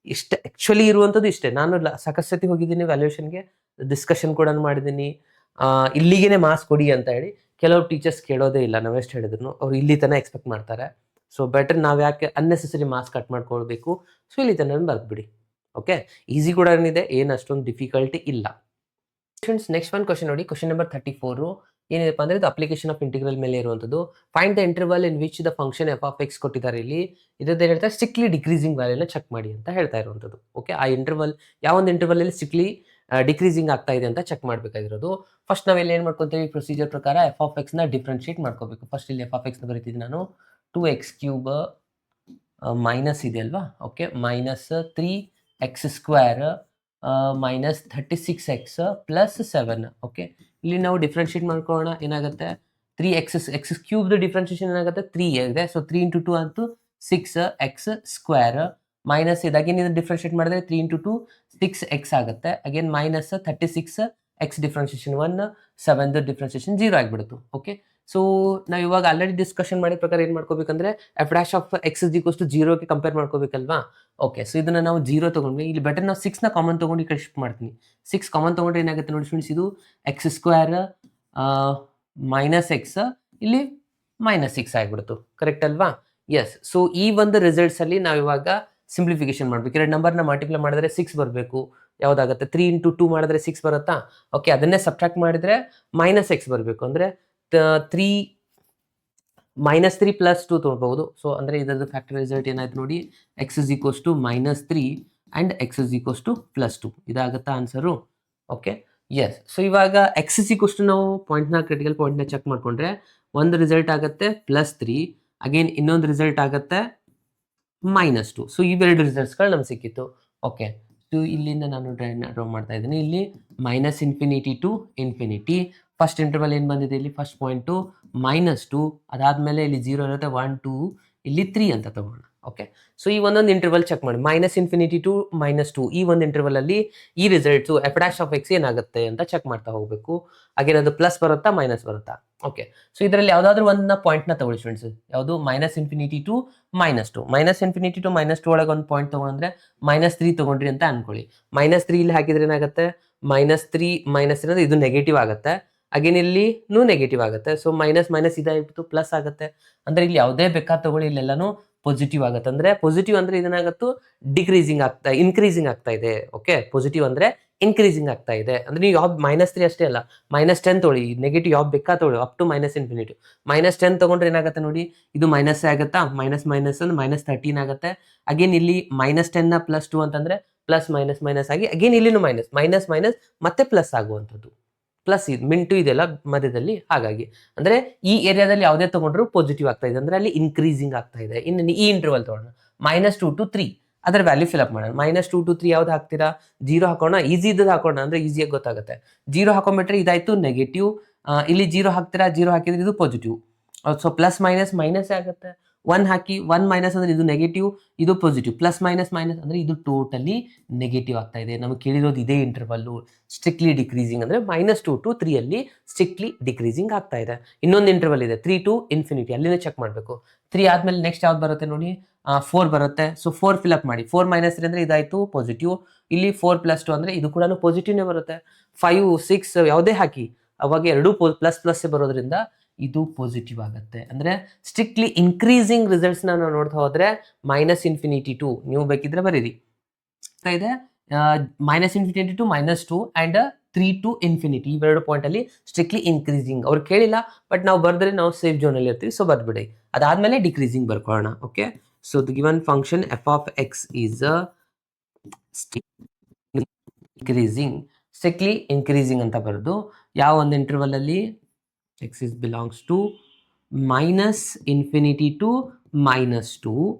ಇಷ್ಟೇ ಆ್ಯಕ್ಚುಲಿ ಇರುವಂಥದ್ದು ಇಷ್ಟೇ. ನಾನು ಸಾಕಷ್ಟು ಸತಿ ಹೋಗಿದ್ದೀನಿ ವ್ಯಾಲ್ಯೂಯೇಷನ್ಗೆ, ಡಿಸ್ಕಷನ್ ಕೂಡ ಮಾಡಿದ್ದೀನಿ, ಇಲ್ಲಿಗೇ ಮಾರ್ಕ್ಸ್ ಕೊಡಿ ಅಂತ ಹೇಳಿ. ಕೆಲವು ಟೀಚರ್ಸ್ ಕೇಳೋದೇ ಇಲ್ಲ, ನಾವೆಷ್ಟು ಹೇಳಿದ್ರು ಅವ್ರು ಇಲ್ಲಿ ತನಕ ಎಕ್ಸ್ಪೆಕ್ಟ್ ಮಾಡ್ತಾರೆ. ಸೊ ಬೆಟರ್ ನಾವು ಯಾಕೆ ಅನ್ನೆಸೆಸರಿ ಮಾರ್ಕ್ಸ್ ಕಟ್ ಮಾಡ್ಕೊಳ್ಬೇಕು. ಸೊ ಇಲ್ಲಿ ತನಕ ಬರ್ದ್ಬಿಡಿ. ಓಕೆ, ಈಸಿ ಕೂಡ ಏನಿದೆ, ಏನು ಅಷ್ಟೊಂದು ಡಿಫಿಕಲ್ಟಿ ಇಲ್ಲ. ನೆಕ್ಸ್ಟ್ ಒಂದು ಕ್ವಶನ್ ನೋಡಿ, ಕ್ವಶನ್ ನಂಬರ್ 34 ಏನಿದೆಪ್ಪ ಅಂದರೆ ಇದು ಅಪ್ಲಿಕೇಶನ್ ಆಫ್ ಇಂಟಿಗ್ರಲ್ ಮೇಲೆ ಇರುವಂಥದ್ದು. Find the interval in which the function F of X ಕೊಟ್ಟಿದ್ದಾರೆ. ಇಲ್ಲಿ ಇದ್ರದ್ದು ಹೇಳ್ತಾರೆ ಸ್ಟ್ರಿಕ್ಟ್ಲಿ ಡಿಕ್ರೀಸಿಂಗ್ ವ್ಯಾಲ್ಯೂನ ಚೆಕ್ ಮಾಡಿ ಅಂತ ಹೇಳ್ತಾ ಇರುವಂಥದ್ದು. ಓಕೆ, ಆ ಇಂಟರ್ವಲ್ ಯಾವೊಂದು ಇಂಟರ್ವಲಲ್ಲಿ ಸ್ಟ್ರಿಕ್ಟ್ಲಿ ಡಿಕ್ರೀಸಿಂಗ್ ಆಗ್ತಾ ಇದೆ ಅಂತ ಚೆಕ್ ಮಾಡಬೇಕಾಗಿರೋದು. ಫಸ್ಟ್ ನಾವೆಲ್ಲ ಏನು ಮಾಡ್ಕೊತೀವಿ, ಪ್ರೊಸೀಜರ್ ಪ್ರಕಾರ ಎಫ್ ಆಫ್ ಎಕ್ಸ್ನ ಡಿಫ್ರೆನ್ಷಿಯೇಟ್ ಮಾಡ್ಕೋಬೇಕು. ಫಸ್ಟ್ ಇಲ್ಲಿ ಎಫ್ ಆಫ್ ಎಕ್ಸ್ನ ಬರೀತಿದ್ದೀನಿ ನಾನು, 2x³ ಮೈನಸ್ ಇದೆ ಅಲ್ವಾ. Okay, minus 3x² minus 36x plus 7. Okay, ಇಲ್ಲಿ ನಾವು ಡಿಫ್ರೆನ್ಷಿಯೇಟ್ ಮಾಡ್ಕೊಳ್ಳೋಣ. ಏನಾಗುತ್ತೆ, 3x³ ಡಿಫ್ರೆನ್ಷಿಯೇಷನ್ ಏನಾಗುತ್ತೆ, 3 ಇದೆ. ಸೊ 3 × 2 ಅಂತೂ 6x² ಮೈನಸ್ ಇದಾಗೇನು ಇದು ಡಿಫ್ರೆನ್ಷಿಯೇಟ್ ಮಾಡಿದ್ರೆ 3 × 2 6x ಆಗುತ್ತೆ. Again minus 36x differentiation 1, 7 differentiation 0 ಆಗಿಬಿಡ್ತು. ಓಕೆ, ಸೊ ನಾವು ಇವಾಗ ಆಲ್ರೆಡಿ ಡಿಸ್ಕಷನ್ ಮಾಡಿದ ಪ್ರಕಾರ ಏನು ಮಾಡ್ಕೋಬೇಕಂದ್ರೆ F dash of X is equals to 0ಗೆ ಕಂಪೇರ್ ಮಾಡ್ಕೋಬೇಕಲ್ವಾ. ಓಕೆ, ಸೊ ಇದನ್ನು ನಾವು 0 ತೊಗೊಂಡ್ವಿ. ಇಲ್ಲಿ ಬೆಟರ್ ನಾವು 6ನ ಕಾಮನ್ ತೊಗೊಂಡು ಈ ಕಡೆ ಶಿಫ್ಟ್ ಮಾಡ್ತೀನಿ. 6 ಕಾಮನ್ ತೊಗೊಂಡ್ರೆ ಏನಾಗುತ್ತೆ ನೋಡಿ ಸ್ಟೂಡೆಂಟ್ಸ್, ಇದು x² ಮೈನಸ್ ಎಕ್ಸ್ ಇಲ್ಲಿ ಮೈನಸ್ 6 ಆಗಿಬಿಡ್ತು. ಕರೆಕ್ಟ್ ಅಲ್ವಾ? ಎಸ್. ಸೊ ಈ ಒಂದು ರಿಸಲ್ಟ್ಸಲ್ಲಿ ನಾವು ಇವಾಗ ಸಿಂಪ್ಲಿಫಿಕೇಶನ್ ಮಾಡಬೇಕು. ಎರಡು ನಂಬರ್ನ ಮಲ್ಟಿಪ್ಲೈ ಮಾಡಿದ್ರೆ 6 ಬರಬೇಕು. ಯಾವುದಾಗುತ್ತೆ, 3 × 2 ಮಾಡಿದ್ರೆ 6 ಬರುತ್ತಾ. ಓಕೆ, ಅದನ್ನೇ ಸಬ್ಟ್ರಾಕ್ಟ್ ಮಾಡಿದರೆ ಮೈನಸ್ ಎಕ್ಸ್ ಬರಬೇಕು. ಅಂದರೆ 3 -3 + 2 ತೊಗೊಳ್ಬಹುದು. ಸೊ ಅಂದರೆ ಇದರದ್ದು ಫ್ಯಾಕ್ಟರ್ ರಿಸಲ್ಟ್ ಏನಾಯ್ತು ನೋಡಿ, X is equals to -3 and X is equals to +2. ಇದಾಗುತ್ತಾ ಆನ್ಸರು? Okay, yes. ಸೊ ಇವಾಗ ಎಕ್ಸ್ ಇಸ್ ಈಕ್ವಲ್ಸ್ ಟು ನಾವು ಪಾಯಿಂಟ್ನ ಕ್ರಿಟಿಕಲ್ ಪಾಯಿಂಟ್ನ ಚೆಕ್ ಮಾಡಿಕೊಂಡ್ರೆ ಒಂದು ರಿಸಲ್ಟ್ ಆಗುತ್ತೆ +3, ಅಗೇನ್ ಇನ್ನೊಂದು ರಿಸಲ್ಟ್ ಆಗುತ್ತೆ -2. ಸೊ ಇವೆರಡು ರಿಸಲ್ಟ್ಸ್ಗಳು ನಮ್ಗೆ ಸಿಕ್ಕಿತ್ತು. ಓಕೆ, ಸೊ ಇಲ್ಲಿಂದ ನಾನು ಡ್ರಾ ಮಾಡ್ತಾ ಇದ್ದೀನಿ. ಇಲ್ಲಿ -∞ ಟು ∞. ಫಸ್ಟ್ ಇಂಟರ್ವಲ್ ಏನು ಬಂದಿದೆ ಇಲ್ಲಿ, ಫಸ್ಟ್ ಪಾಯಿಂಟು -2, ಅದಾದಮೇಲೆ ಇಲ್ಲಿ 0 ಇರುತ್ತೆ, 1 2 ಇಲ್ಲಿ 3 ಅಂತ ತಗೋಣ. ಓಕೆ, ಸೊ ಈ ಒಂದೊಂದು ಇಂಟರ್ವಲ್ ಚೆಕ್ ಮಾಡಿ, -∞ ಟು -2 ಈ ಒಂದು ಇಂಟರ್ವಲಲ್ಲಿ ಈ results F dash of X ಏನಾಗುತ್ತೆ ಅಂತ ಚೆಕ್ ಮಾಡ್ತಾ ಹೋಗಬೇಕು. ಹಾಗೆ ಅದು ಪ್ಲಸ್ ಬರುತ್ತಾ ಮೈನಸ್ ಬರುತ್ತಾ. ಓಕೆ, ಸೊ ಇದರಲ್ಲಿ ಯಾವುದಾದ್ರೂ ಒಂದು ಪಾಯಿಂಟ್ನ ತಗೊಳ್ಳಿ ಸ್ಟೂಡೆಂಟ್ಸ್. ಯಾವುದು, -∞ ಟು -2. -∞ ಟು -2 ಒಳಗೆ ಒಂದು ಪಾಯಿಂಟ್ ತೊಗೊಂಡ್ರೆ -3 ತೊಗೊಂಡ್ರಿ ಅಂತ ಅನ್ಕೊಳ್ಳಿ. -3 ಇಲ್ಲಿ ಹಾಕಿದ್ರೆ ಏನಾಗುತ್ತೆ, -3 ಅಂದರೆ ಇದು ನೆಗೆಟಿವ್ ಆಗುತ್ತೆ. ಅಗೇನ್ ಇಲ್ಲಿನೂ ನೆಗೆಟಿವ್ ಆಗುತ್ತೆ. ಸೊ ಮೈನಸ್ ಇದಾಗಿತ್ತು, ಪ್ಲಸ್ ಆಗುತ್ತೆ. ಅಂದರೆ ಇಲ್ಲಿ ಯಾವುದೇ ಬೇಕಾದ ತಗೊಳ್ಳಿ, ಇಲ್ಲೆಲ್ಲನೂ ಪಾಸಿಟಿವ್ ಆಗುತ್ತೆ. ಅಂದರೆ ಪಾಸಿಟಿವ್ ಅಂದರೆ ಇದನ್ನಾಗತ್ತು ಇನ್ಕ್ರೀಸಿಂಗ್ ಆಗ್ತಾ ಇದೆ. ಓಕೆ, ಪಾಸಿಟಿವ್ ಅಂದರೆ ಇನ್ಕ್ರೀಸಿಂಗ್ ಆಗ್ತಾ ಇದೆ. ಅಂದರೆ ನೀವು ಯಾವ -3 ಅಷ್ಟೇ ಅಲ್ಲ, -10 ತೊಗೊಳ್ಳಿ, ನೆಗೆಟಿವ್ ಯಾವ ಬೇಕಾ ತೊಗೊಳ್ಳಿ, ಅಪ್ ಟು -∞. -10 ತೊಗೊಂಡ್ರೆ ಏನಾಗುತ್ತೆ ನೋಡಿ, ಇದು ಮೈನಸ್ ಆಗುತ್ತಾ, ಮೈನಸ್ ಅಂದ್ರೆ -13 ಆಗುತ್ತೆ. ಅಗೇನ್ ಇಲ್ಲಿ -10ನ +2 ಅಂತಂದರೆ ಪ್ಲಸ್ ಮೈನಸ್ ಆಗಿ ಅಗೇನ್ ಇಲ್ಲಿನೂ ಮೈನಸ್ ಮತ್ತೆ ಪ್ಲಸ್ ಆಗುವಂಥದ್ದು. ಪ್ಲಸ್ ಇದು ಮಿಂಟು ಇದೆಲ್ಲ ಮಧ್ಯದಲ್ಲಿ. ಹಾಗಾಗಿ ಅಂದರೆ ಈ ಏರಿಯಾದಲ್ಲಿ ಯಾವುದೇ ತೊಗೊಂಡ್ರು ಪಾಸಿಟಿವ್ ಆಗ್ತಾ ಇದೆ, ಅಂದರೆ ಅಲ್ಲಿ ಇನ್ಕ್ರೀಸಿಂಗ್ ಆಗ್ತಾ ಇದೆ. ಇನ್ನು ಈ ಇಂಟರ್ವಲ್ ತೊಗೊಳ್ಳೋಣ, -2 to 3 ಅದರ ವ್ಯಾಲ್ಯೂ ಫಿಲಪ್ ಮಾಡೋಣ. -2 to 3 ಯಾವ್ದು ಹಾಕ್ತೀರಾ, 0 ಹಾಕೋಣ. ಈಸಿ ಇದ್ದದ್ದು ಹಾಕೋಣ, ಅಂದರೆ ಈಸಿಯಾಗಿ ಗೊತ್ತಾಗುತ್ತೆ. 0 ಹಾಕೊಂಡ್ಬಿಟ್ರೆ ಇದಾಯಿತು ನೆಗೆಟಿವ್, ಇಲ್ಲಿ 0 ಹಾಕ್ತೀರಾ, 0 ಹಾಕಿದ್ರೆ ಇದು ಪಾಸಿಟಿವ್. ಸೊ ಪ್ಲಸ್ ಮೈನಸ್ ಆಗುತ್ತೆ. 1 ಹಾಕಿ, 1 ಮೈನಸ್ ಅಂದರೆ ಇದು ನೆಗೆಟಿವ್, ಇದು ಪಾಸಿಟಿವ್. ಪ್ಲಸ್ ಮೈನಸ್ ಅಂದರೆ ಇದು ಟೋಟಲಿ ನೆಗೆಟಿವ್ ಆಗ್ತಾ ಇದೆ. ನಮಗೆ ಕೇಳಿರೋದು ಇದೇ ಇಂಟರ್ವಲ್ಲು, ಸ್ಟ್ರಿಕ್ಟ್ಲಿ ಡಿಕ್ರೀಸಿಂಗ್ ಅಂದರೆ -2 to 3 ಅಲ್ಲಿ ಸ್ಟ್ರಿಕ್ಟ್ಲಿ ಡಿಕ್ರೀಸಿಂಗ್ ಆಗ್ತಾ ಇದೆ. ಇನ್ನೊಂದು ಇಂಟರ್ವಲ್ ಇದೆ 3 to ∞, ಅಲ್ಲಿನೇ ಚೆಕ್ ಮಾಡಬೇಕು. 3 ಆದಮೇಲೆ ನೆಕ್ಸ್ಟ್ ಯಾವ್ದು ಬರುತ್ತೆ ನೋಡಿ, 4 ಬರುತ್ತೆ. ಸೊ 4 ಫಿಲಪ್ ಮಾಡಿ. 4 -3 ಅಂದರೆ ಇದಾಯಿತು ಪಾಸಿಟಿವ್. ಇಲ್ಲಿ 4 + 2 ಅಂದರೆ ಇದು ಕೂಡ ಪಾಸಿಟಿವ್ನೇ ಬರುತ್ತೆ. 5 6 ಯಾವುದೇ ಹಾಕಿ, ಅವಾಗ ಎರಡೂ ಪ್ಲಸ್ ಬರೋದ್ರಿಂದ ಇದು ಪಾಸಿಟಿವ್ ಆಗುತ್ತೆ. ಅಂದರೆ ಸ್ಟ್ರಿಕ್ಟ್ಲಿ ಇನ್ಕ್ರೀಸಿಂಗ್ ರಿಸಲ್ಟ್ಸ್ನ ನಾವು ನೋಡ್ತಾ ಹೋದರೆ -∞ ಟು, ನೀವು ಬೇಕಿದ್ರೆ ಬರೀರಿ ಇದೆ, -∞ ಟು -2 ಆ್ಯಂಡ್ 3 to ∞. ಇವೆರಡು ಪಾಯಿಂಟಲ್ಲಿ ಸ್ಟ್ರಿಕ್ಟ್ಲಿ ಇನ್ಕ್ರೀಸಿಂಗ್ ಅವ್ರು ಕೇಳಿಲ್ಲ, ಬಟ್ ನಾವು ಬರೆದ್ರೆ ನಾವು ಸೇಫ್ ಝೋನಲ್ಲಿ ಇರ್ತೀವಿ. ಸೊ ಬರ್ಬಿಡಿ. ಅದಾದಮೇಲೆ ಡಿಕ್ರೀಸಿಂಗ್ ಬರ್ಕೊಳ್ಳೋಣ. Okay, so the given function F of X is strictly increasing ಅಂತ ಬರೆದು ಯಾವ ಒಂದು ಇಂಟರ್ವಲಲ್ಲಿ x is belongs to -∞ to -2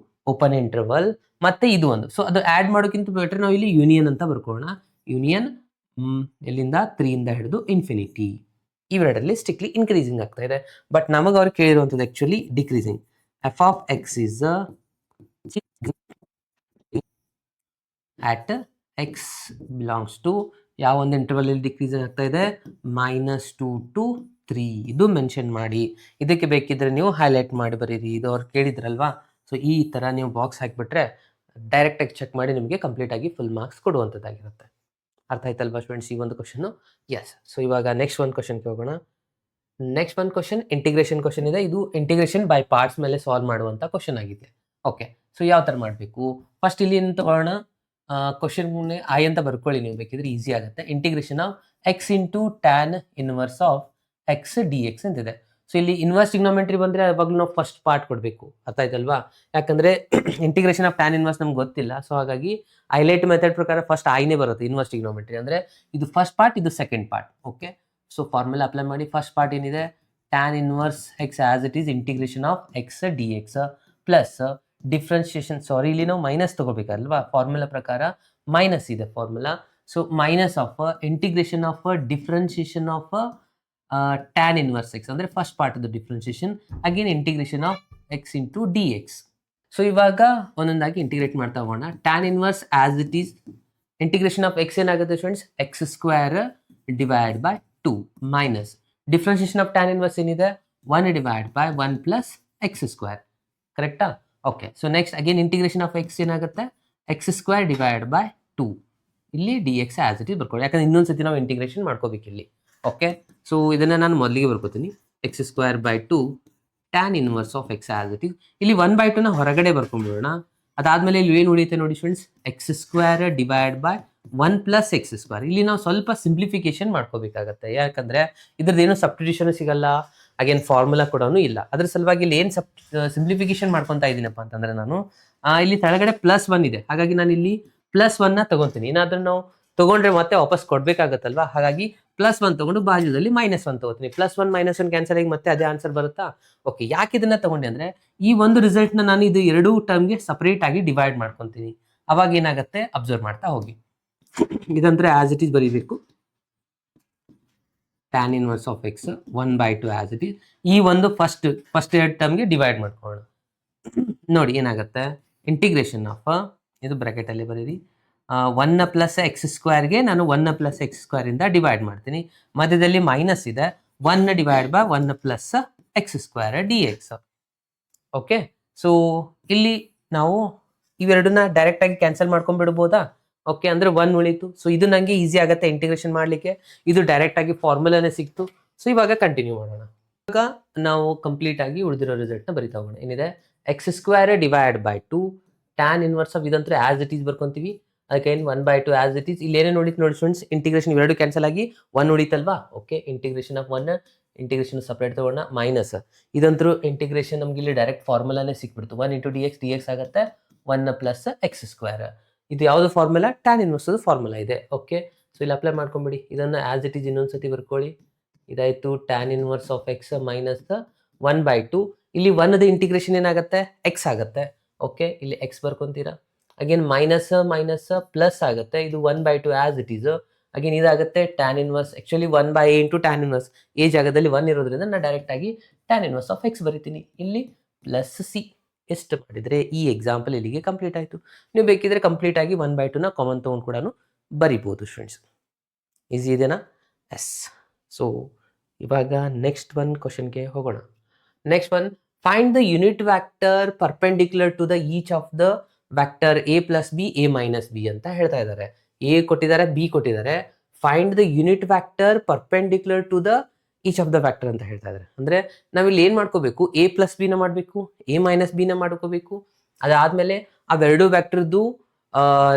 open interval ಮತ್ತೆ ಇದು ಒಂದು. ಸೊ ಅದು ಆಡ್ ಮಾಡೋಕ್ಕಿಂತ ಬೆಟರ್ ನಾವು ಇಲ್ಲಿ ಯೂನಿಯನ್ ಅಂತ ಬರ್ಕೊಳ್ಳೋಣ. ಯೂನಿಯನ್ ಎಲ್ಲಿಂದ 3 ಇಂದ ಹಿಡಿದು ಇನ್ಫಿನಿಟಿ, ಇವೆರಡರಲ್ಲಿ ಸ್ಟ್ರಿಕ್ಟ್ಲಿ ಇನ್ಕ್ರೀಸಿಂಗ್ ಆಗ್ತಾ ಇದೆ. ಬಟ್ ನಮಗೆ ಅವ್ರು ಕೇಳಿರುವಂಥದ್ದು actually decreasing. F of X is at x belongs to ಯಾವ ಒಂದು ಇಂಟರ್ವಲ್ ಅಲ್ಲಿ ಡಿಕ್ರೀಸ್ ಆಗ್ತಾ ಇದೆ, -2 to 3. ಇದು ಮೆನ್ಷನ್ ಮಾಡಿ. ಇದಕ್ಕೆ ಬೇಕಿದ್ರೆ ನೀವು ಹೈಲೈಟ್ ಮಾಡಿ ಬರೀರಿ, ಇದು ಅವ್ರು ಕೇಳಿದ್ರಲ್ವಾ. ಸೊ ಈ ತರ ನೀವು ಬಾಕ್ಸ್ ಹಾಕಿಬಿಟ್ರೆ ಡೈರೆಕ್ಟ್ ಆಗಿ ಚೆಕ್ ಮಾಡಿ ನಿಮಗೆ ಕಂಪ್ಲೀಟ್ ಆಗಿ ಫುಲ್ ಮಾರ್ಕ್ಸ್ ಕೊಡುವಂಥದ್ದಾಗಿರುತ್ತೆ. ಅರ್ಥ ಆಯ್ತಲ್ವಾ ಸ್ಟೂಡೆಂಟ್ಸ್ ಈ ಒಂದು ಕ್ವಶನ್? ಎಸ್. ಸೊ ಇವಾಗ ನೆಕ್ಸ್ಟ್ ಒಂದು ಕ್ವಶನ್ಗೆ ಹೋಗೋಣ. ನೆಕ್ಸ್ಟ್ ಒಂದು ಕ್ವಶನ್ ಇಂಟಿಗ್ರೇಷನ್ ಕ್ವಶನ್ ಇದೆ. ಇದು ಇಂಟಿಗ್ರೇಷನ್ ಬೈ ಪಾರ್ಟ್ಸ್ ಮೇಲೆ ಸಾಲ್ವ್ ಮಾಡುವಂಥ ಕ್ವಶನ್ ಆಗಿದೆ. ಓಕೆ, ಸೊ ಯಾವ ಥರ ಮಾಡಬೇಕು ಫಸ್ಟ್ ಇಲ್ಲಿ ಏನು ತಗೊಳ್ಳೋಣ. ಕ್ವಶನ್ ಐ ಅಂತ ಬರ್ಕೊಳ್ಳಿ ನೀವು, ಬೇಕಿದ್ರೆ ಈಸಿ ಆಗುತ್ತೆ. Integration of X into tan inverse of X D X ಅಂತಿದೆ. ಸೊ ಇಲ್ಲಿ ಇನ್ವರ್ಸ್ ಟ್ರಿಗ್ನೋಮೆಟ್ರಿ ಬಂದರೆ ಅವಾಗಲೂ ನಾವು ಫಸ್ಟ್ ಪಾರ್ಟ್ ಕೊಡಬೇಕು, ಅರ್ಥ ಆಯ್ತಲ್ವಾ. ಯಾಕಂದರೆ ಇಂಟಿಗ್ರೇಷನ್ ಆಫ್ ಟ್ಯಾನ್ ಇನ್ವರ್ಸ್ ನಮ್ಗೆ ಗೊತ್ತಿಲ್ಲ. ಸೊ ಹಾಗಾಗಿ ಹೈಲೈಟ್ ಮೆಥಡ್ ಪ್ರಕಾರ ಫಸ್ಟ್ ಐನೇ ಬರುತ್ತೆ ಇನ್ವರ್ಸ್ ಟ್ರಿಗ್ನೋಮೆಟ್ರಿ ಅಂದರೆ. ಇದು ಫಸ್ಟ್ ಪಾರ್ಟ್, ಇದು second part. Okay, so formula apply ಮಾಡಿ. ಫಸ್ಟ್ ಪಾರ್ಟ್ ಏನಿದೆ, tan inverse X as it is integration of X D X plus differentiation, sorry ಇಲ್ಲಿ ನಾವು ಮೈನಸ್ ತಗೋಬೇಕಲ್ವಾ, ಫಾರ್ಮುಲಾ ಪ್ರಕಾರ ಮೈನಸ್ ಇದೆ formula. So minus of integration of differentiation of tan inverse X ಅಂದರೆ first part ಅದು differentiation, again integration of X into D X. So ಇವಾಗ ಒಂದೊಂದಾಗಿ integrate ಮಾಡ್ತಾ ಹೋಗೋಣ. Tan inverse as it is integration of X ಏನಾಗುತ್ತೆ students, X square divide by 2 minus differentiation of tan inverse ಏನಿದೆ 1 divide by 1 plus X square. ಕರೆಕ್ಟಾ? Okay, so next again integration of X ಏನಾಗುತ್ತೆ, X square divide by 2. ಇಲ್ಲಿ D X as it is ಬರ್ಕೊಳ್ಳಿ, ಯಾಕಂದ್ರೆ ಇನ್ನೊಂದು ಸತಿ ನಾವು integration ಮಾಡ್ಕೋಬೇಕು ಇಲ್ಲಿ. ಓಕೆ, ಸೊ ಇದನ್ನು ನಾನು ಮೊದಲಿಗೆ ಬರ್ಕೋತೀನಿ. X square by 2 tan inverse of X as it is. ಇಲ್ಲಿ 1/2ನ ಹೊರಗಡೆ ಬರ್ಕೊಂಡ್ಬಿಡೋಣ. ಅದಾದಮೇಲೆ ಇಲ್ಲಿ ಏನು ಉಳಿಯುತ್ತೆ ನೋಡಿ students, X square divide by 1 plus X square. ಇಲ್ಲಿ ನಾವು ಸ್ವಲ್ಪ ಸಿಂಪ್ಲಿಫಿಕೇಶನ್ ಮಾಡ್ಕೋಬೇಕಾಗತ್ತೆ, ಯಾಕಂದರೆ ಇದ್ರದ್ದೇನು ಸಬ್ಸ್ಟಿಟ್ಯೂಷನ್ ಸಿಗಲ್ಲ, ಅಗೇನ್ ಫಾರ್ಮುಲಾ ಕೂಡ ಇಲ್ಲ. ಅದ್ರ ಸಲುವಾಗಿ ಇಲ್ಲಿ ಏನು ಸಿಂಪ್ಲಿಫಿಕೇಶನ್ ಮಾಡ್ಕೊತಾ ಇದ್ದೀನಪ್ಪ ಅಂತಂದರೆ ನಾನು ಇಲ್ಲಿ ಕೆಳಗಡೆ +1 ಇದೆ, ಹಾಗಾಗಿ ನಾನು ಇಲ್ಲಿ +1ನ ತಗೊತೀನಿ. ಏನಾದರೂ ನಾವು ತೊಗೊಂಡ್ರೆ ಮತ್ತೆ ವಾಪಸ್ ಕೊಡಬೇಕಾಗತ್ತಲ್ವಾ, ಹಾಗಾಗಿ +1 ತೊಗೊಂಡು ಬಾಜುದಲ್ಲಿ -1 ತೊಗೋತೀನಿ. +1 -1 ಕ್ಯಾನ್ಸಲ್ ಆಗಿ ಮತ್ತೆ ಅದೇ ಆನ್ಸರ್ ಬರುತ್ತಾ. ಓಕೆ, ಯಾಕೆ ಇದನ್ನ ತಗೊಂಡೆ ಅಂದರೆ ಈ ಒಂದು ರಿಸಲ್ಟ್ನ ನಾನು ಇದು ಎರಡೂ ಟರ್ಮ್ಗೆ ಸಪ್ರೇಟ್ ಆಗಿ ಡಿವೈಡ್ ಮಾಡ್ಕೊತೀನಿ. ಅವಾಗ ಏನಾಗುತ್ತೆ ಅಬ್ಸರ್ವ್ ಮಾಡ್ತಾ ಹೋಗಿ. ಇದಂದ್ರೆ ಆಸ್ ಇಟ್ ಈಸ್ ಬರೀಬೇಕು. Tan inverse of X 1/2 as it is. ಈ ಒಂದು ಫಸ್ಟ್ ಎರಡು ಟರ್ಮ್ಗೆ ಡಿವೈಡ್ ಮಾಡ್ಕೊಳ್ಳೋಣ. ನೋಡಿ ಏನಾಗುತ್ತೆ, ಇಂಟಿಗ್ರೇಷನ್ ಆಫ್ ಇದು ಬ್ರಾಕೆಟಲ್ಲಿ ಬರೀರಿ 1 ಪ್ಲಸ್ ಎಕ್ಸ್ ಸ್ಕ್ವೇರ್ಗೆ ನಾನು 1 ಪ್ಲಸ್ ಎಕ್ಸ್ ಸ್ಕ್ವೇರಿಂದ ಡಿವೈಡ್ ಮಾಡ್ತೀನಿ. ಮಧ್ಯದಲ್ಲಿ ಮೈನಸ್ ಇದೆ, 1 divide by 1 plus X square D X. Okay, so ಇಲ್ಲಿ ನಾವು ಇವೆರಡನ್ನ ಡೈರೆಕ್ಟಾಗಿ ಕ್ಯಾನ್ಸಲ್ ಮಾಡ್ಕೊಂಡ್ಬಿಡ್ಬೋದಾ. ಓಕೆ, ಅಂದರೆ 1 ಉಳಿತು. ಸೊ ಇದು ನನಗೆ ಈಸಿ ಆಗುತ್ತೆ ಇಂಟಿಗ್ರೇಷನ್ ಮಾಡಲಿಕ್ಕೆ. ಇದು ಡೈರೆಕ್ಟಾಗಿ ಫಾರ್ಮುಲಾನೇ ಸಿಕ್ತು. ಸೊ ಇವಾಗ ಕಂಟಿನ್ಯೂ ಮಾಡೋಣ. ಇವಾಗ ನಾವು ಕಂಪ್ಲೀಟ್ ಆಗಿ ಉಳಿದಿರೋ ರಿಸಲ್ಟ್ನ ಬರಿತಾ ಹೋಗೋಣ. ಏನಿದೆ, X square divide by 2 tan inverse of ಇದಂತೂ ಆಸ್ ಇಟ್ ಈಸ್ ಬರ್ಕೊಂತೀವಿ. ಅದಕ್ಕೆ 1/2 ಆಸ್ ಇಟ್ ಈಸ್. ಇಲ್ಲಿ ಏನೇನು ಉಳಿತು ನೋಡಿ ಸ್ಟೂಡೆಂಟ್ಸ್, ಇಂಟಿಗ್ರೇಷನ್ ಇವೆರಡು ಕ್ಯಾನ್ಸಲ್ ಆಗಿ 1 ಉಳಿತಲ್ವಾ. Okay, integration of 1 integration separate ತಗೋಣ. ಮೈನಸ್ ಇದಂತರೂ ಇಂಟಿಗ್ರೇಷನ್ ನಮ್ಗೆ ಇಲ್ಲಿ ಡೈರೆಕ್ಟ್ ಫಾರ್ಮುಲಾನೇ ಸಿಕ್ಬಿಡ್ತು. 1 ಇಂಟು ಡಿ ಎಕ್ಸ್ ಆಗುತ್ತೆ 1 ಪ್ಲಸ್ ಎಕ್ಸ್ ಸ್ಕ್ವೇರ್. ಇದು ಯಾವುದು ಫಾರ್ಮುಲಾ, ಟ್ಯಾನ್ ಇನ್ವರ್ಸ್ ಫಾರ್ಮುಲಾ ಇದೆ. ಓಕೆ, ಸೊ ಇಲ್ಲಿ ಅಪ್ಲೈ ಮಾಡ್ಕೊಂಬಿಡಿ. ಇದನ್ನು ಆಸ್ ಇಟ್ ಈಸ್ ಇನ್ನೊಂದ್ಸತಿ ಬರ್ಕೊಳ್ಳಿ. ಇದಾಯಿತು tan inverse of X minus 1/2. ಇಲ್ಲಿ 1ದ ಇಂಟಿಗ್ರೇಷನ್ ಏನಾಗುತ್ತೆ, ಎಕ್ಸ್ ಆಗುತ್ತೆ. ಓಕೆ, ಇಲ್ಲಿ ಎಕ್ಸ್ ಬರ್ಕೊಂತೀರಾ. ಅಗೇನ್ ಮೈನಸ್ ಮೈನಸ್ ಪ್ಲಸ್ ಆಗುತ್ತೆ, ಇದು 1/2 ಆಸ್ ಇಟ್ ಈಸ್. ಅಗೇನ್ ಇದಾಗುತ್ತೆ tan inverse, actually 1/a into tan inverse, ಈ ಜಾಗದಲ್ಲಿ 1 ಇರೋದ್ರಿಂದ ನಾನು ಡೈರೆಕ್ಟಾಗಿ ಟ್ಯಾನ್ ಇನ್ವರ್ಸ್ ಆಫ್ ಎಕ್ಸ್ ಬರಿತೀನಿ. ಇಲ್ಲಿ ಪ್ಲಸ್ ಸಿ. ಎಷ್ಟು ಮಾಡಿದರೆ ಈ ಎಕ್ಸಾಂಪಲ್ ಇಲ್ಲಿಗೆ ಕಂಪ್ಲೀಟ್ ಆಯಿತು. ನೀವು ಬೇಕಿದ್ರೆ ಕಂಪ್ಲೀಟ್ ಆಗಿ 1/2ನ ಕಾಮನ್ ತೊಗೊಂಡು ಕೂಡ ಬರಿಬೋದು ಸ್ಟೂಡೆಂಟ್ಸ್. ಈಸಿ ಇದೆನಾ? ಎಸ್. ಸೊ ಇವಾಗ ನೆಕ್ಸ್ಟ್ ಒಂದು ಕ್ವಶನ್ಗೆ ಹೋಗೋಣ. Next one, find the unit vector perpendicular to the each of the vector a plus b a minus b ಅಂತ ಹೇಳ್ತಾ ಇದ್ದಾರೆ. ಎ ಕೊಟ್ಟಿದ್ದಾರೆ, ಬಿ ಕೊಟ್ಟಿದ್ದಾರೆ. Find the unit vector perpendicular to the each of the vector ಅಂತ ಹೇಳ್ತಾ ಇದ್ದಾರೆ. ಅಂದರೆ ನಾವಿಲ್ಲಿ ಏನು ಮಾಡ್ಕೋಬೇಕು, a ಪ್ಲಸ್ ಬಿನ ಮಾಡಬೇಕು, a ಮೈನಸ್ ಬಿನ ಮಾಡ್ಕೋಬೇಕು. ಅದಾದಮೇಲೆ ಅವೆರಡು ವ್ಯಾಕ್ಟರ್ದು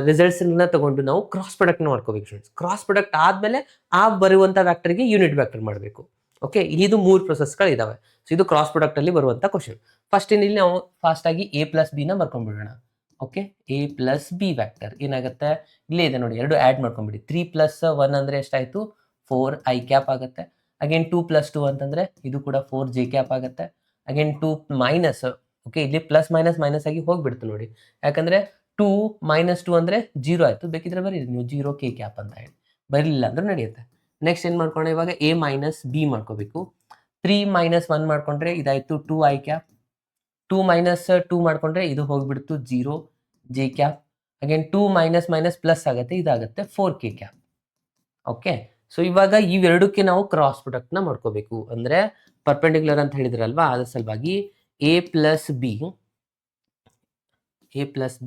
ರಿಸಲ್ಟ್ಸನ್ನ ತಗೊಂಡು ನಾವು ಕ್ರಾಸ್ ಪ್ರಾಡಕ್ಟ್ನ ಮಾಡ್ಕೋಬೇಕು ಸ್ಟೂಡೆಂಟ್ಸ್. ಕ್ರಾಸ್ ಪ್ರಾಡಕ್ಟ್ ಆದಮೇಲೆ ಆ ಬರುವಂಥ ವ್ಯಾಕ್ಟರ್ಗೆ ಯೂನಿಟ್ ವ್ಯಾಕ್ಟರ್ ಮಾಡಬೇಕು. ಓಕೆ, ಇದು 3 ಪ್ರೊಸೆಸ್ಗಳು ಇದಾವೆ. ಸೊ ಇದು ಕ್ರಾಸ್ ಪ್ರಾಡಕ್ಟಲ್ಲಿ ಬರುವಂಥ ಕ್ವಶನ್. ಫಸ್ಟ್ ಇಲ್ಲಿ ನಾವು ಫಾಸ್ಟಾಗಿ a ಪ್ಲಸ್ ಬಿನ ಬರ್ಕೊಂಡ್ಬಿಡೋಣ. Okay, a plus B vector ಏನಾಗುತ್ತೆ, ಇಲ್ಲೇ ಇದೆ ನೋಡಿ, ಎರಡು ಆ್ಯಡ್ ಮಾಡ್ಕೊಂಬಿಡಿ. 3 + 1 ಅಂದರೆ ಎಷ್ಟಾಯಿತು, 4 i ಕ್ಯಾಪ್ ಆಗುತ್ತೆ. ಅಗೇನ್ 2 + 2 ಅಂತಂದರೆ ಇದು ಕೂಡ 4 j ಕ್ಯಾಪ್ ಆಗುತ್ತೆ. ಅಗೇನ್ 2 ಮೈನಸ್ ಓಕೆ, ಇಲ್ಲಿ ಪ್ಲಸ್ ಮೈನಸ್ ಆಗಿ ಹೋಗ್ಬಿಡ್ತು ನೋಡಿ, ಯಾಕಂದ್ರೆ 2 -2 ಅಂದ್ರೆ 0 ಆಯ್ತು. ಬೇಕಿದ್ರೆ ಬರೀ ನೀವು 0 ಕೆ ಕ್ಯಾಪ್ ಅಂತ ಹೇಳಿ, ಬರಲಿಲ್ಲ ಅಂದ್ರೆ ನಡೆಯುತ್ತೆ. ನೆಕ್ಸ್ಟ್ ಏನ್ ಮಾಡ್ಕೊಂಡೆ ಇವಾಗ a ಮೈನಸ್ ಬಿ ಮಾಡ್ಕೋಬೇಕು. 3 - 1 ಮಾಡ್ಕೊಂಡ್ರೆ ಇದಾಯ್ತು 2 ಐ ಕ್ಯಾಪ್. 2 - 2 ಮಾಡ್ಕೊಂಡ್ರೆ ಇದು ಹೋಗ್ಬಿಡ್ತು 0 J cap. Again 2 minus plus ಆಗುತ್ತೆ, ಇದಾಗುತ್ತೆ 4 ಕೆ ಕ್ಯಾಪ್. ಓಕೆ, ಸೊ ಇವಾಗ ಇವೆರಡಕ್ಕೆ ನಾವು ಕ್ರಾಸ್ ಪ್ರಾಡಕ್ಟ್ ನ ಮಾಡ್ಕೋಬೇಕು. ಅಂದ್ರೆ ಪರ್ಪೆಂಡಿಕ್ಯುಲರ್ ಅಂತ ಹೇಳಿದ್ರಲ್ವಾ, ಅದ್ರ ಸಲುವಾಗಿ a plus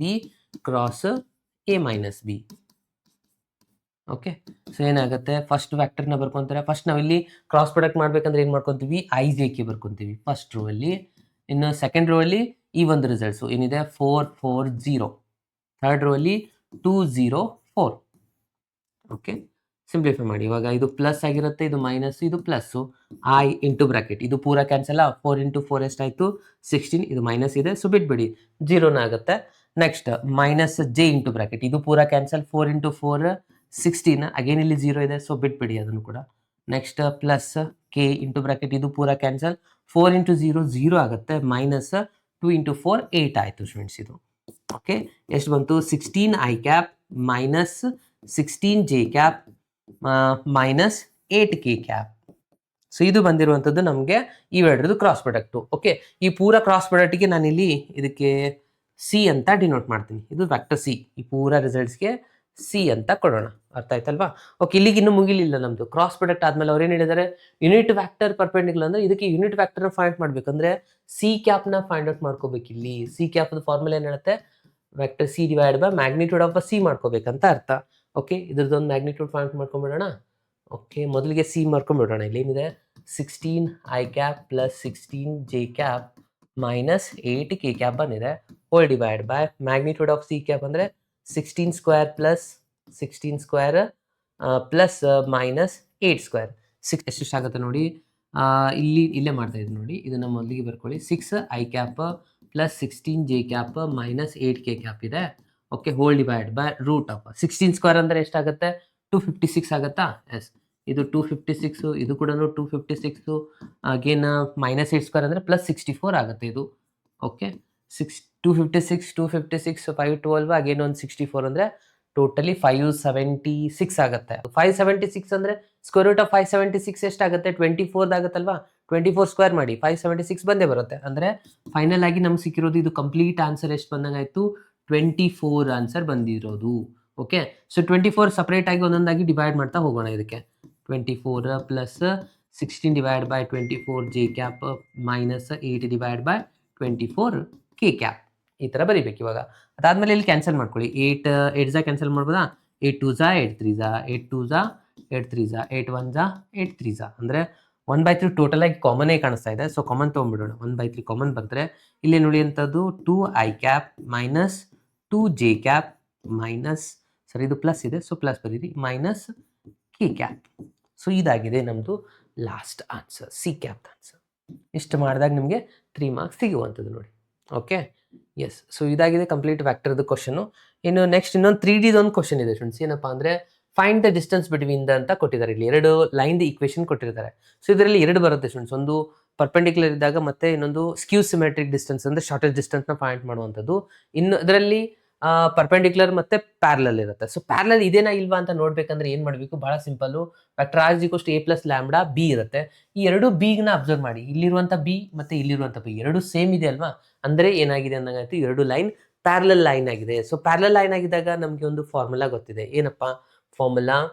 B cross a minus B. Okay, so ಏನಾಗುತ್ತೆ, ಫಸ್ಟ್ ವ್ಯಾಕ್ಟರ್ನ ಬರ್ಕೊಂತಾರೆ. ಫಸ್ಟ್ ನಾವಿಲ್ಲಿ ಕ್ರಾಸ್ ಪ್ರಾಡಕ್ಟ್ ಮಾಡ್ಬೇಕಂದ್ರೆ ಏನ್ ಮಾಡ್ಕೊಂತೀವಿ, ಐ ಜೆ ಕೆ ಬರ್ಕೊಂತೀವಿ ಫಸ್ಟ್ ರೋ ಅಲ್ಲಿ. ಇನ್ನು ಸೆಕೆಂಡ್ ರೋ ಅಲ್ಲಿ ಈ ಒಂದು ರಿಸಲ್ಟ್ಸ್ ಏನಿದೆ 4 4 0. ಥರ್ಡ್ ರೋ ಅಲ್ಲಿ 2 0 4. ಓಕೆ, ಸಿಂಪ್ಲಿಫೈ ಮಾಡಿ. ಇವಾಗ ಇದು ಪ್ಲಸ್ ಆಗಿರುತ್ತೆ, ಇದು ಮೈನಸ್, ಇದು ಪ್ಲಸ್, ಐ ಇಂಟು ಬ್ರಾಕೆಟ್, ಇದು ಪೂರ ಕ್ಯಾನ್ಸಲ್. 4 ಇಂಟು 4 ಎಷ್ಟಾಯ್ತು 16. ಇದು ಮೈನಸ್ ಇದೆ, ಸೊ ಬಿಟ್ಬಿಡಿ, 0ನ ಆಗುತ್ತೆ. Next minus J into bracket, ಇದು ಪೂರ ಕ್ಯಾನ್ಸಲ್. 4 ಇಂಟು 4 16. ಅಗೇನ್ ಇಲ್ಲಿ 0 ಇದೆ, ಸೊ ಬಿಟ್ಬಿಡಿ ಅದನ್ನು ಕೂಡ. Next plus K into bracket, ಇದು ಪೂರ ಕ್ಯಾನ್ಸಲ್. 4 ಇಂಟು 0 0 ಆಗುತ್ತೆ, ಮೈನಸ್ 2 ಇಂಟು 4 8 ಆಯಿತು ಸ್ಟೂಡೆಂಟ್ಸ್ ಇದು. ಓಕೆ, ಎಷ್ಟು ಬಂತು, 16 I cap minus 16 J cap minus 8 K cap. So ಇದು ಬಂದಿರುವಂಥದ್ದು ನಮಗೆ ಇವೆರಡರದ್ದು ಕ್ರಾಸ್ ಪ್ರಾಡಕ್ಟು. ಓಕೆ, ಈ ಪೂರ ಕ್ರಾಸ್ ಪ್ರಾಡಕ್ಟ್ಗೆ ನಾನಿಲ್ಲಿ ಇದಕ್ಕೆ ಸಿ ಅಂತ ಡಿನೋಟ್ ಮಾಡ್ತೀನಿ. ಇದು ವ್ಯಾಕ್ಟರ್ ಸಿ, ಈ ಪೂರ ರಿಸಲ್ಟ್ಸ್ಗೆ ಸಿ ಅಂತ ಕೊಡೋಣ. ಅರ್ಥ ಆಯ್ತಲ್ವಾ? ಓಕೆ, ಇಲ್ಲಿಗೆ ಇನ್ನೂ ಮುಗಿಲಿಲ್ಲ ನಮ್ದು ಕ್ರಾಸ್ ಪ್ರಾಡಕ್ಟ್ ಆದ್ಮೇಲೆ ಅವ್ರು ಏನು ಹೇಳಿದ್ದಾರೆ, ಯೂನಿಟ್ ವ್ಯಾಕ್ಟರ್ ಪರ್ಪೆಂಡಿಕ್ಯುಲರ್ ಅಂದ್ರೆ ಇದಕ್ಕೆ ಯೂನಿಟ್ ವ್ಯಾಕ್ಟರ್ ಫೈಂಡ್ ಮಾಡ್ಬೇಕಂದ್ರೆ ಸಿ ಕ್ಯಾಪ್ ನ ಫೈಂಡ್ ಔಟ್ ಮಾಡ್ಕೋಬೇಕು. ಇಲ್ಲಿ ಸಿ ಕ್ಯಾಪ್ ಫಾರ್ಮುಲಾ ಏನ್ ಹೇಳುತ್ತೆ, vector C divide by magnitude of C ಮಾಡ್ಕೋಬೇಕಂತ ಅರ್ಥ. ಓಕೆ, ಇದ್ರದ್ದೊಂದು ಮ್ಯಾಗ್ನಿಟ್ಯೂಡ್ ಫೈಂಡ್ ಮಾಡ್ಕೊಂಡ್ಬಿಡೋಣ. ಓಕೆ, ಮೊದಲಿಗೆ ಸಿ ಮಾಡ್ಕೊಂಡ್ಬಿಡೋಣ. ಇಲ್ಲಿ ಏನಿದೆ 16 I cap plus 16 J cap minus 8 K cap ಬಂದಿದೆ, whole divide by magnitude of C cap ಅಂದ್ರೆ 16 square plus 16 square plus minus 8 square. ಎಷ್ಟಾಗುತ್ತೆ ನೋಡಿ, ಇಲ್ಲೇ ಮಾಡ್ತಾ ಇದ್ದೀನಿ ನೋಡಿ, ಇದನ್ನ ಮೊದಲಿಗೆ ಬರ್ಕೊಳ್ಳಿ. 6 I cap plus 16 J cap minus 8 K cap ಇದೆ. Okay, whole divide by root of 16 square ಅಂದ್ರೆ ಎಷ್ಟಾಗುತ್ತೆ, 256 ಆಗುತ್ತಾ? ಎಸ್, ಇದು 256, ಇದು ಕೂಡ 256. ಅಗೇನ್ ಮೈನಸ್ 8 ಸ್ಕ್ವೇರ್ ಅಂದ್ರೆ ಪ್ಲಸ್ 64 ಆಗುತ್ತೆ ಇದು. ಓಕೆ, 256 512 ಅಗೇನ್ ಒಂದು 64 ಅಂದ್ರೆ ಟೋಟಲಿ 576 ಆಗುತ್ತೆ. 576 ಅಂದ್ರೆ ಸ್ಕ್ವೇರ್ ರೂಟ್ ಆಫ್ 576 ಎಷ್ಟಾಗುತ್ತೆ, 24 ಆಗುತ್ತಲ್ವಾ? 24 ಸ್ಕ್ವೇರ್ ಮಾಡಿ 576 ಬಂದೇ ಬರುತ್ತೆ. ಅಂದ್ರೆ ಫೈನಲ್ ಆಗಿ ನಮ್ಗೆ ಸಿಕ್ಕಿರೋದು ಇದು ಕಂಪ್ಲೀಟ್ ಆನ್ಸರ್ ಎಷ್ಟು ಬಂದಂಗಾಯ್ತು, 24 ಆನ್ಸರ್ ಬಂದಿರೋದು. ಓಕೆ, ಸೊ 24 ಸಪರೇಟ್ ಆಗಿ ಒಂದೊಂದಾಗಿ ಡಿವೈಡ್ ಮಾಡ್ತಾ ಹೋಗೋಣ. ಇದಕ್ಕೆ 24 plus 16 divide by 24 J cap minus 8 divide by 24 K cap. ಈ ಥರ ಬರೀಬೇಕು. ಇವಾಗ ಅದಾದ್ಮೇಲೆ ಇಲ್ಲಿ ಕ್ಯಾನ್ಸಲ್ ಮಾಡ್ಕೊಳ್ಳಿ. 8 ಕ್ಯಾನ್ಸಲ್ ಮಾಡ್ಬೋದಾ? 8 2 8 3 8 2 8 3 8 1 8 3 ಅಂದರೆ 1/3 ಟೋಟಲ್ ಆಗಿ ಕಾಮನ್ ಆಗಿ ಕಾಣಿಸ್ತಾ ಇದೆ. So common ತೊಗೊಂಡ್ಬಿಡೋಣ. 1/3 ಕಾಮನ್ ಬಂದರೆ ಇಲ್ಲಿ ನುಳಿಯುವಂಥದ್ದು 2 I cap minus 2 J cap minus, ಸರಿ ಇದು ಪ್ಲಸ್ ಇದೆ ಸೊ ಪ್ಲಸ್ ಬರೀರಿ, ಮೈನಸ್ ಕೆ ಕ್ಯಾಪ್. ಸೊ ಇದಾಗಿದೆ ನಮ್ಮದು last answer, C cap answer. ಇಷ್ಟು ಮಾಡಿದಾಗ ನಿಮಗೆ 3 ಮಾರ್ಕ್ಸ್ ಸಿಗುವಂಥದ್ದು ನೋಡಿ. ಓಕೆ, ಎಸ್, ಸೊ ಇದಾಗಿದೆ ಕಂಪ್ಲೀಟ್ ವ್ಯಾಕ್ಟರ್ದು ಕ್ವಶನು. ಇನ್ನು ನೆಕ್ಸ್ಟ್ ಇನ್ನೊಂದು 3D ಒಂದು ಕ್ವಶನ್ ಇದೆ ಸ್ಟೂಡೆಂಟ್ಸ್. ಏನಪ್ಪ ಅಂದರೆ find the distance between the ಅಂತ ಕೊಟ್ಟಿದ್ದಾರೆ. ಇಲ್ಲಿ 2 ಲೈನ್ ಈಕ್ವೇಶನ್ ಕೊಟ್ಟಿರ್ತಾರೆ. ಸೊ ಇದರಲ್ಲಿ 2 ಬರುತ್ತೆ ಸ್ಟೂಡೆಂಟ್ಸ್, ಒಂದು ಪರ್ಪೆಂಡಿಕ್ಯುಲರ್ ಇದ್ದಾಗ ಮತ್ತೆ ಇನ್ನೊಂದು ಸ್ಕ್ಯೂ ಸಿಮೆಟ್ರಿಕ್ ಡಿಸ್ಟೆನ್ಸ್ ಅಂದ್ರೆ ಶಾರ್ಟೆಸ್ಟ್ ಡಿಸ್ಟೆನ್ಸ್ ನ ಫೈಂಡ್ ಮಾಡುವಂಥದ್ದು. ಇನ್ನು ಇದರಲ್ಲಿ ಪರ್ಪೆಂಡಿಕ್ಯುಲರ್ ಮತ್ತೆ ಪ್ಯಾರಲಲ್ ಇರುತ್ತೆ. ಸೊ ಪ್ಯಾರಲಲ್ ಇದೇನಾ ಇಲ್ವಾ ಅಂತ ನೋಡ್ಬೇಕಂದ್ರೆ ಏನ್ ಮಾಡಬೇಕು, ಬಹಳ simple. Vector R is A plus lambda B ಇರುತ್ತೆ. ಈ ಎರಡು ಬಿಗ್ನ ಅಬ್ಸರ್ವ್ ಮಾಡಿ. ಇಲ್ಲಿರುವಂತ ಬಿ ಮತ್ತೆ ಇಲ್ಲಿರುವಂತ ಬಿ ಎರಡು ಸೇಮ್ ಇದೆ ಅಲ್ವಾ? ಅಂದ್ರೆ ಏನಾಗಿದೆ ಅಂದಂಗಾಯ್ತು, ಎರಡು ಲೈನ್ ಪ್ಯಾರಲಲ್ ಲೈನ್ ಆಗಿದೆ. ಸೊ ಪ್ಯಾರಲಲ್ ಲೈನ್ ಆಗಿದ್ದಾಗ ನಮ್ಗೆ ಒಂದು ಫಾರ್ಮುಲಾ ಗೊತ್ತಿದೆ. ಏನಪ್ಪಾ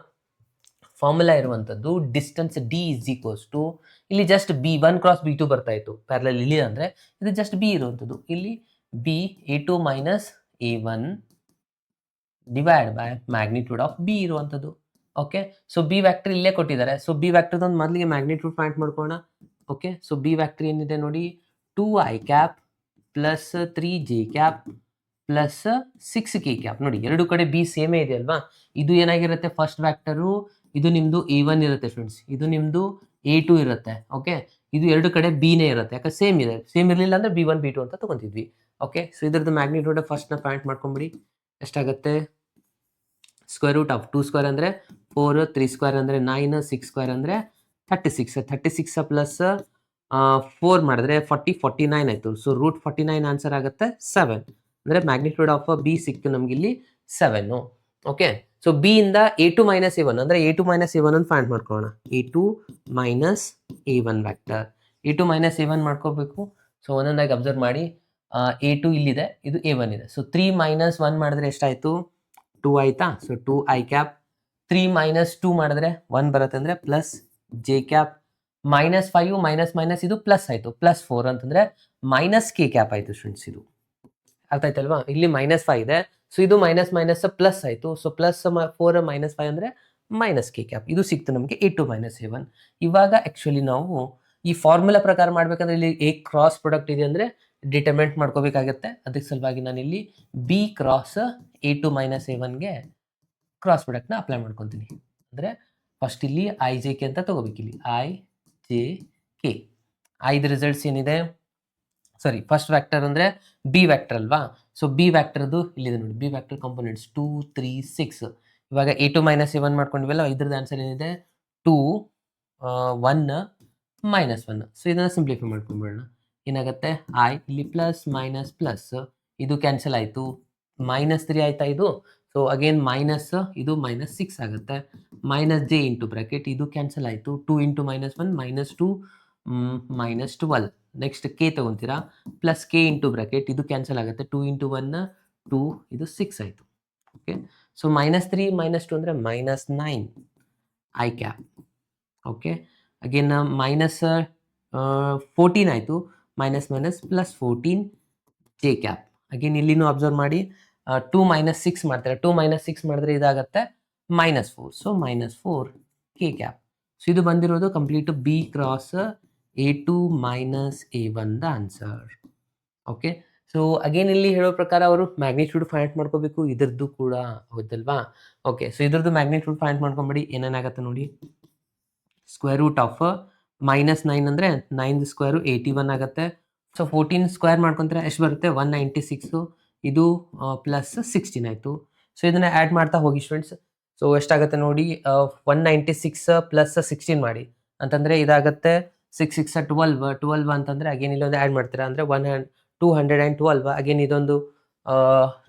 ಫಾರ್ಮುಲಾ ಇರುವಂತದ್ದು distance D is equals to, ಇಲ್ಲಿ ಜಸ್ಟ್ ಬಿ 1 ಕ್ರಾಸ್ ಬಿ 2 ಬರ್ತಾ ಇತ್ತು ಪ್ಯಾರಲಲ್. ಇಲ್ಲಿ ಅಂದ್ರೆ ಇದು ಜಸ್ಟ್ ಬಿ ಇರುವಂತದ್ದು. ಇಲ್ಲಿ B a2 minus a1 divide by magnitude of B ಇರುವಂತದ್ದು. ಓಕೆ, ಸೊ ಬಿ ವ್ಯಾಕ್ಟರ್ ಇಲ್ಲೇ ಕೊಟ್ಟಿದ್ದಾರೆ. ಸೊ ಬಿ ವ್ಯಾಕ್ಟರ್ ಒಂದು ಮೊದಲಿಗೆ ಮ್ಯಾಗ್ನಿಟ್ಯೂಡ್ ಫೈಂಡ್ ಮಾಡ್ಕೋಣ. ಓಕೆ, ಸೊ ಬಿ ವ್ಯಾಕ್ಟರ್ ಏನಿದೆ ನೋಡಿ, 2 I cap plus 3 J cap plus 6 K cap. ನೋಡಿ ಎರಡು ಕಡೆ ಬಿ ಸೇಮೇ ಇದೆ ಅಲ್ವಾ? ಇದು ಏನಾಗಿರುತ್ತೆ, ಫಸ್ಟ್ ವ್ಯಾಕ್ಟರು ಇದು ನಿಮ್ದು a1 ಇರುತ್ತೆ ಸ್ಟೂಡೆಂಟ್ಸ್, ಇದು ನಿಮ್ದು a2 ಇರುತ್ತೆ. ಓಕೆ, ಇದು ಎರಡು ಕಡೆ ಬಿನೇ ಇರುತ್ತೆ, ಯಾಕೆ ಸೇಮ್ ಇದೆ. ಸೇಮ್ ಇರಲಿಲ್ಲ ಅಂದ್ರೆ b1 b2 ಅಂತ ತಗೊಂತಿದ್ವಿ. ಓಕೆ, ಸೊ ಇದ್ರದ್ದು ಮ್ಯಾಗ್ನಿಟ್ಯೂಡ್ ಫಸ್ಟ್ ನ ಪಾಯಿಂಟ್ ಮಾಡ್ಕೊಂಬಿಡಿ. ಎಷ್ಟಾಗುತ್ತೆ, ಸ್ಕ್ವೇರ್ ರೂಟ್ ಆಫ್ 2 ಸ್ಕ್ವೇರ್ ಅಂದ್ರೆ 4, 3 ಸ್ಕ್ವೇರ್ ಅಂದ್ರೆ 9, 6 ಸ್ಕ್ವೇರ್ ಅಂದ್ರೆ 36. 36 ಪ್ಲಸ್ 4 ಮಾಡಿದ್ರೆ 49 ಆಯಿತು. ಸೊ ರೂಟ್ 49 ಆನ್ಸರ್ ಆಗುತ್ತೆ 7. ಅಂದರೆ ಮ್ಯಾಗ್ನಿಟ್ಯೂಡ್ ಆಫ್ ಬಿ ಸಿಕ್ತು ನಮ್ಗೆ ಇಲ್ಲಿ 7. ಓಕೆ, ಸೊ ಬಿ ಇಂದ A2 ಮೈನಸ್ A1 ಅಂದರೆ A2 ಮೈನಸ್ A1 ಅಂತ ಫೈಂಡ್ ಮಾಡ್ಕೊಳ್ಳೋಣ. A2 minus A1 vector. A2 minus A1 ಮಾಡ್ಕೋಬೇಕು. ಸೊ ಒಂದೊಂದಾಗಿ ಅಬ್ಸರ್ವ್ ಮಾಡಿ. A2 ಇಲ್ಲಿದೆ, ಇದು A1 ಇದೆ. ಸೊ 3 ಮೈನಸ್ 1 ಮಾಡಿದ್ರೆ ಎಷ್ಟಾಯಿತು? 2 ಆಯಿತಾ? So 2 I cap. 3 ಮೈನಸ್ 2 ಮಾಡಿದ್ರೆ 1 ಬರುತ್ತೆ, ಅಂದರೆ plus J cap. Minus 5 minus minus ಇದು ಪ್ಲಸ್ ಆಯಿತು, ಪ್ಲಸ್ 4 ಅಂತಂದರೆ ಮೈನಸ್ ಕೆ ಕ್ಯಾಪ್ ಆಯಿತು ಸ್ಟೂಡೆಂಟ್ಸ್. ಇದು ಅರ್ಥ ಆಯ್ತಲ್ವಾ? ಇಲ್ಲಿ ಮೈನಸ್ 5 ಇದೆ, ಸೊ ಇದು ಮೈನಸ್ ಮೈನಸ್ ಪ್ಲಸ್ ಆಯಿತು. ಸೊ ಪ್ಲಸ್ 4 ಮೈನಸ್ 5 ಅಂದರೆ ಮೈನಸ್ ಕೆ ಕ್ಯಾಪ್. ಇದು ಸಿಕ್ತು ನಮಗೆ A2 ಮೈನಸ್ A1. ಇವಾಗ ಆ್ಯಕ್ಚುಲಿ ನಾವು ಈ ಫಾರ್ಮುಲಾ ಪ್ರಕಾರ ಮಾಡಬೇಕಂದ್ರೆ ಇಲ್ಲಿ ಎ ಕ್ರಾಸ್ ಪ್ರಾಡಕ್ಟ್ ಇದೆ ಅಂದರೆ ಡಿಟರ್ಮೆಂಟ್ ಮಾಡ್ಕೋಬೇಕಾಗತ್ತೆ. ಅದಕ್ಕೆ ಸಲುವಾಗಿ ನಾನು ಇಲ್ಲಿ ಬಿ ಕ್ರಾಸ್ A2 ಮೈನಸ್ A1ಗೆ ಕ್ರಾಸ್ ಪ್ರಾಡಕ್ಟ್ನ ಅಪ್ಲೈ ಮಾಡ್ಕೊತೀನಿ. ಅಂದರೆ ಫಸ್ಟ್ ಇಲ್ಲಿ ಐ ಜೆ ಕೆ ಅಂತ ತಗೋಬೇಕು. ಇಲ್ಲಿ ಐ ಜೆ ಕೆ. ಐದು ರಿಸಲ್ಟ್ಸ್ ಏನಿದೆ, ಸಾರಿ ಫಸ್ಟ್ ವ್ಯಾಕ್ಟರ್ ಅಂದರೆ ಬಿ ವ್ಯಾಕ್ಟರ್ ಅಲ್ವಾ? ಸೊ ಬಿ ವ್ಯಾಕ್ಟರ್ದು ಇಲ್ಲಿದೆ ನೋಡಿ, ಬಿ ವ್ಯಾಕ್ಟರ್ ಕಾಂಪೋನೆಂಟ್ಸ್ 2 3 6. ಇವಾಗ A2 ಮೈನಸ್ A1 ಮಾಡ್ಕೊಂಡಿವಲ್ಲ, ಇದ್ರದ್ದು ಆನ್ಸರ್ ಏನಿದೆ 2 1 ಮೈನಸ್ 1. ಸೊ ಇದನ್ನು ಸಿಂಪ್ಲಿಫೈ ಮಾಡ್ಕೊಂಡ್ಬಿಡೋಣ. ಏನಾಗುತ್ತೆ? ಐ ಇಲ್ಲಿ ಪ್ಲಸ್ ಮೈನಸ್ ಪ್ಲಸ್, ಇದು ಕ್ಯಾನ್ಸಲ್ ಆಯಿತು. ಮೈನಸ್ 3 ಆಯ್ತಾ ಇದು? ಸೊ ಅಗೇನ್ ಮೈನಸ್, ಇದು ಮೈನಸ್ 6 ಆಗುತ್ತೆ. ಮೈನಸ್ ಜೆ ಇಂಟು ಬ್ರಾಕೆಟ್, ಇದು ಕ್ಯಾನ್ಸಲ್ ಆಯಿತು. 2 into minus 1 minus 2 minus 12. Next K ತೊಗೊತೀರಾ, ಪ್ಲಸ್ ಕೆ ಇಂಟು ಬ್ರಾಕೆಟ್, ಇದು ಕ್ಯಾನ್ಸಲ್ ಆಗುತ್ತೆ. 2 ಇಂಟು 1 2, ಇದು 6 ಆಯಿತು. ಓಕೆ, ಸೊ ಮೈನಸ್ 3 ಮೈನಸ್ 2 ಅಂದರೆ minus 9 I cap. Okay, again minus 14 ಆಯಿತು. Minus minus plus 14 J cap. Again ಇಲ್ಲಿನೂ ಅಬ್ಸರ್ವ್ ಮಾಡಿ, 2 ಮೈನಸ್ 6 ಮಾಡ್ತಾರೆ. 2 ಮೈನಸ್ 6 ಮಾಡಿದ್ರೆ ಇದಾಗುತ್ತೆ minus 4. So minus 4 K cap. So ಇದು ಬಂದಿರೋದು complete B cross A2 minus A1 the answer. Okay, so again ಇಲ್ಲಿ ಹೇಳೋ ಪ್ರಕಾರ ಅವರು ಮ್ಯಾಗ್ನಿಟ್ಯೂಡ್ ಫೈಂಡ್ ಮಾಡ್ಕೋಬೇಕು. ಇದ್ರದ್ದು ಕೂಡ ಹೌದಲ್ವಾ? ಓಕೆ, ಸೊ ಇದ್ರದ್ದು ಮ್ಯಾಗ್ನಿಟ್ಯೂಡ್ ಫೈಂಡ್ ಮಾಡ್ಕೊಂಬಿಡಿ. ಏನೇನಾಗುತ್ತೆ ನೋಡಿ. ಸ್ಕ್ವೇರ್ ರೂಟ್ ಆಫ್ ಮೈನಸ್ 9 ಅಂದರೆ 9 ಸ್ಕ್ವೇರು 81 ಆಗುತ್ತೆ. ಸೊ 14 ಸ್ಕ್ವೇರ್ ಮಾಡ್ಕೊಂತಾರೆ ಎಷ್ಟು ಬರುತ್ತೆ? 196. ಇದು ಪ್ಲಸ್ 16 ಆಯಿತು. ಸೊ ಇದನ್ನು ಆ್ಯಡ್ ಮಾಡ್ತಾ ಹೋಗಿ ಸ್ಟೂಡೆಂಟ್ಸ್. ಸೊ ಎಷ್ಟಾಗುತ್ತೆ ನೋಡಿ, 196 ಪ್ಲಸ್ 16 ಮಾಡಿ ಅಂತಂದರೆ ಇದಾಗುತ್ತೆ 6 6 12 ಅಂತಂದರೆ ಅಗೇನ್ ಇಲ್ಲೊಂದು ಆ್ಯಡ್ ಮಾಡ್ತೀರಾ ಅಂದರೆ 212. ಅಗೇನ್ ಇದೊಂದು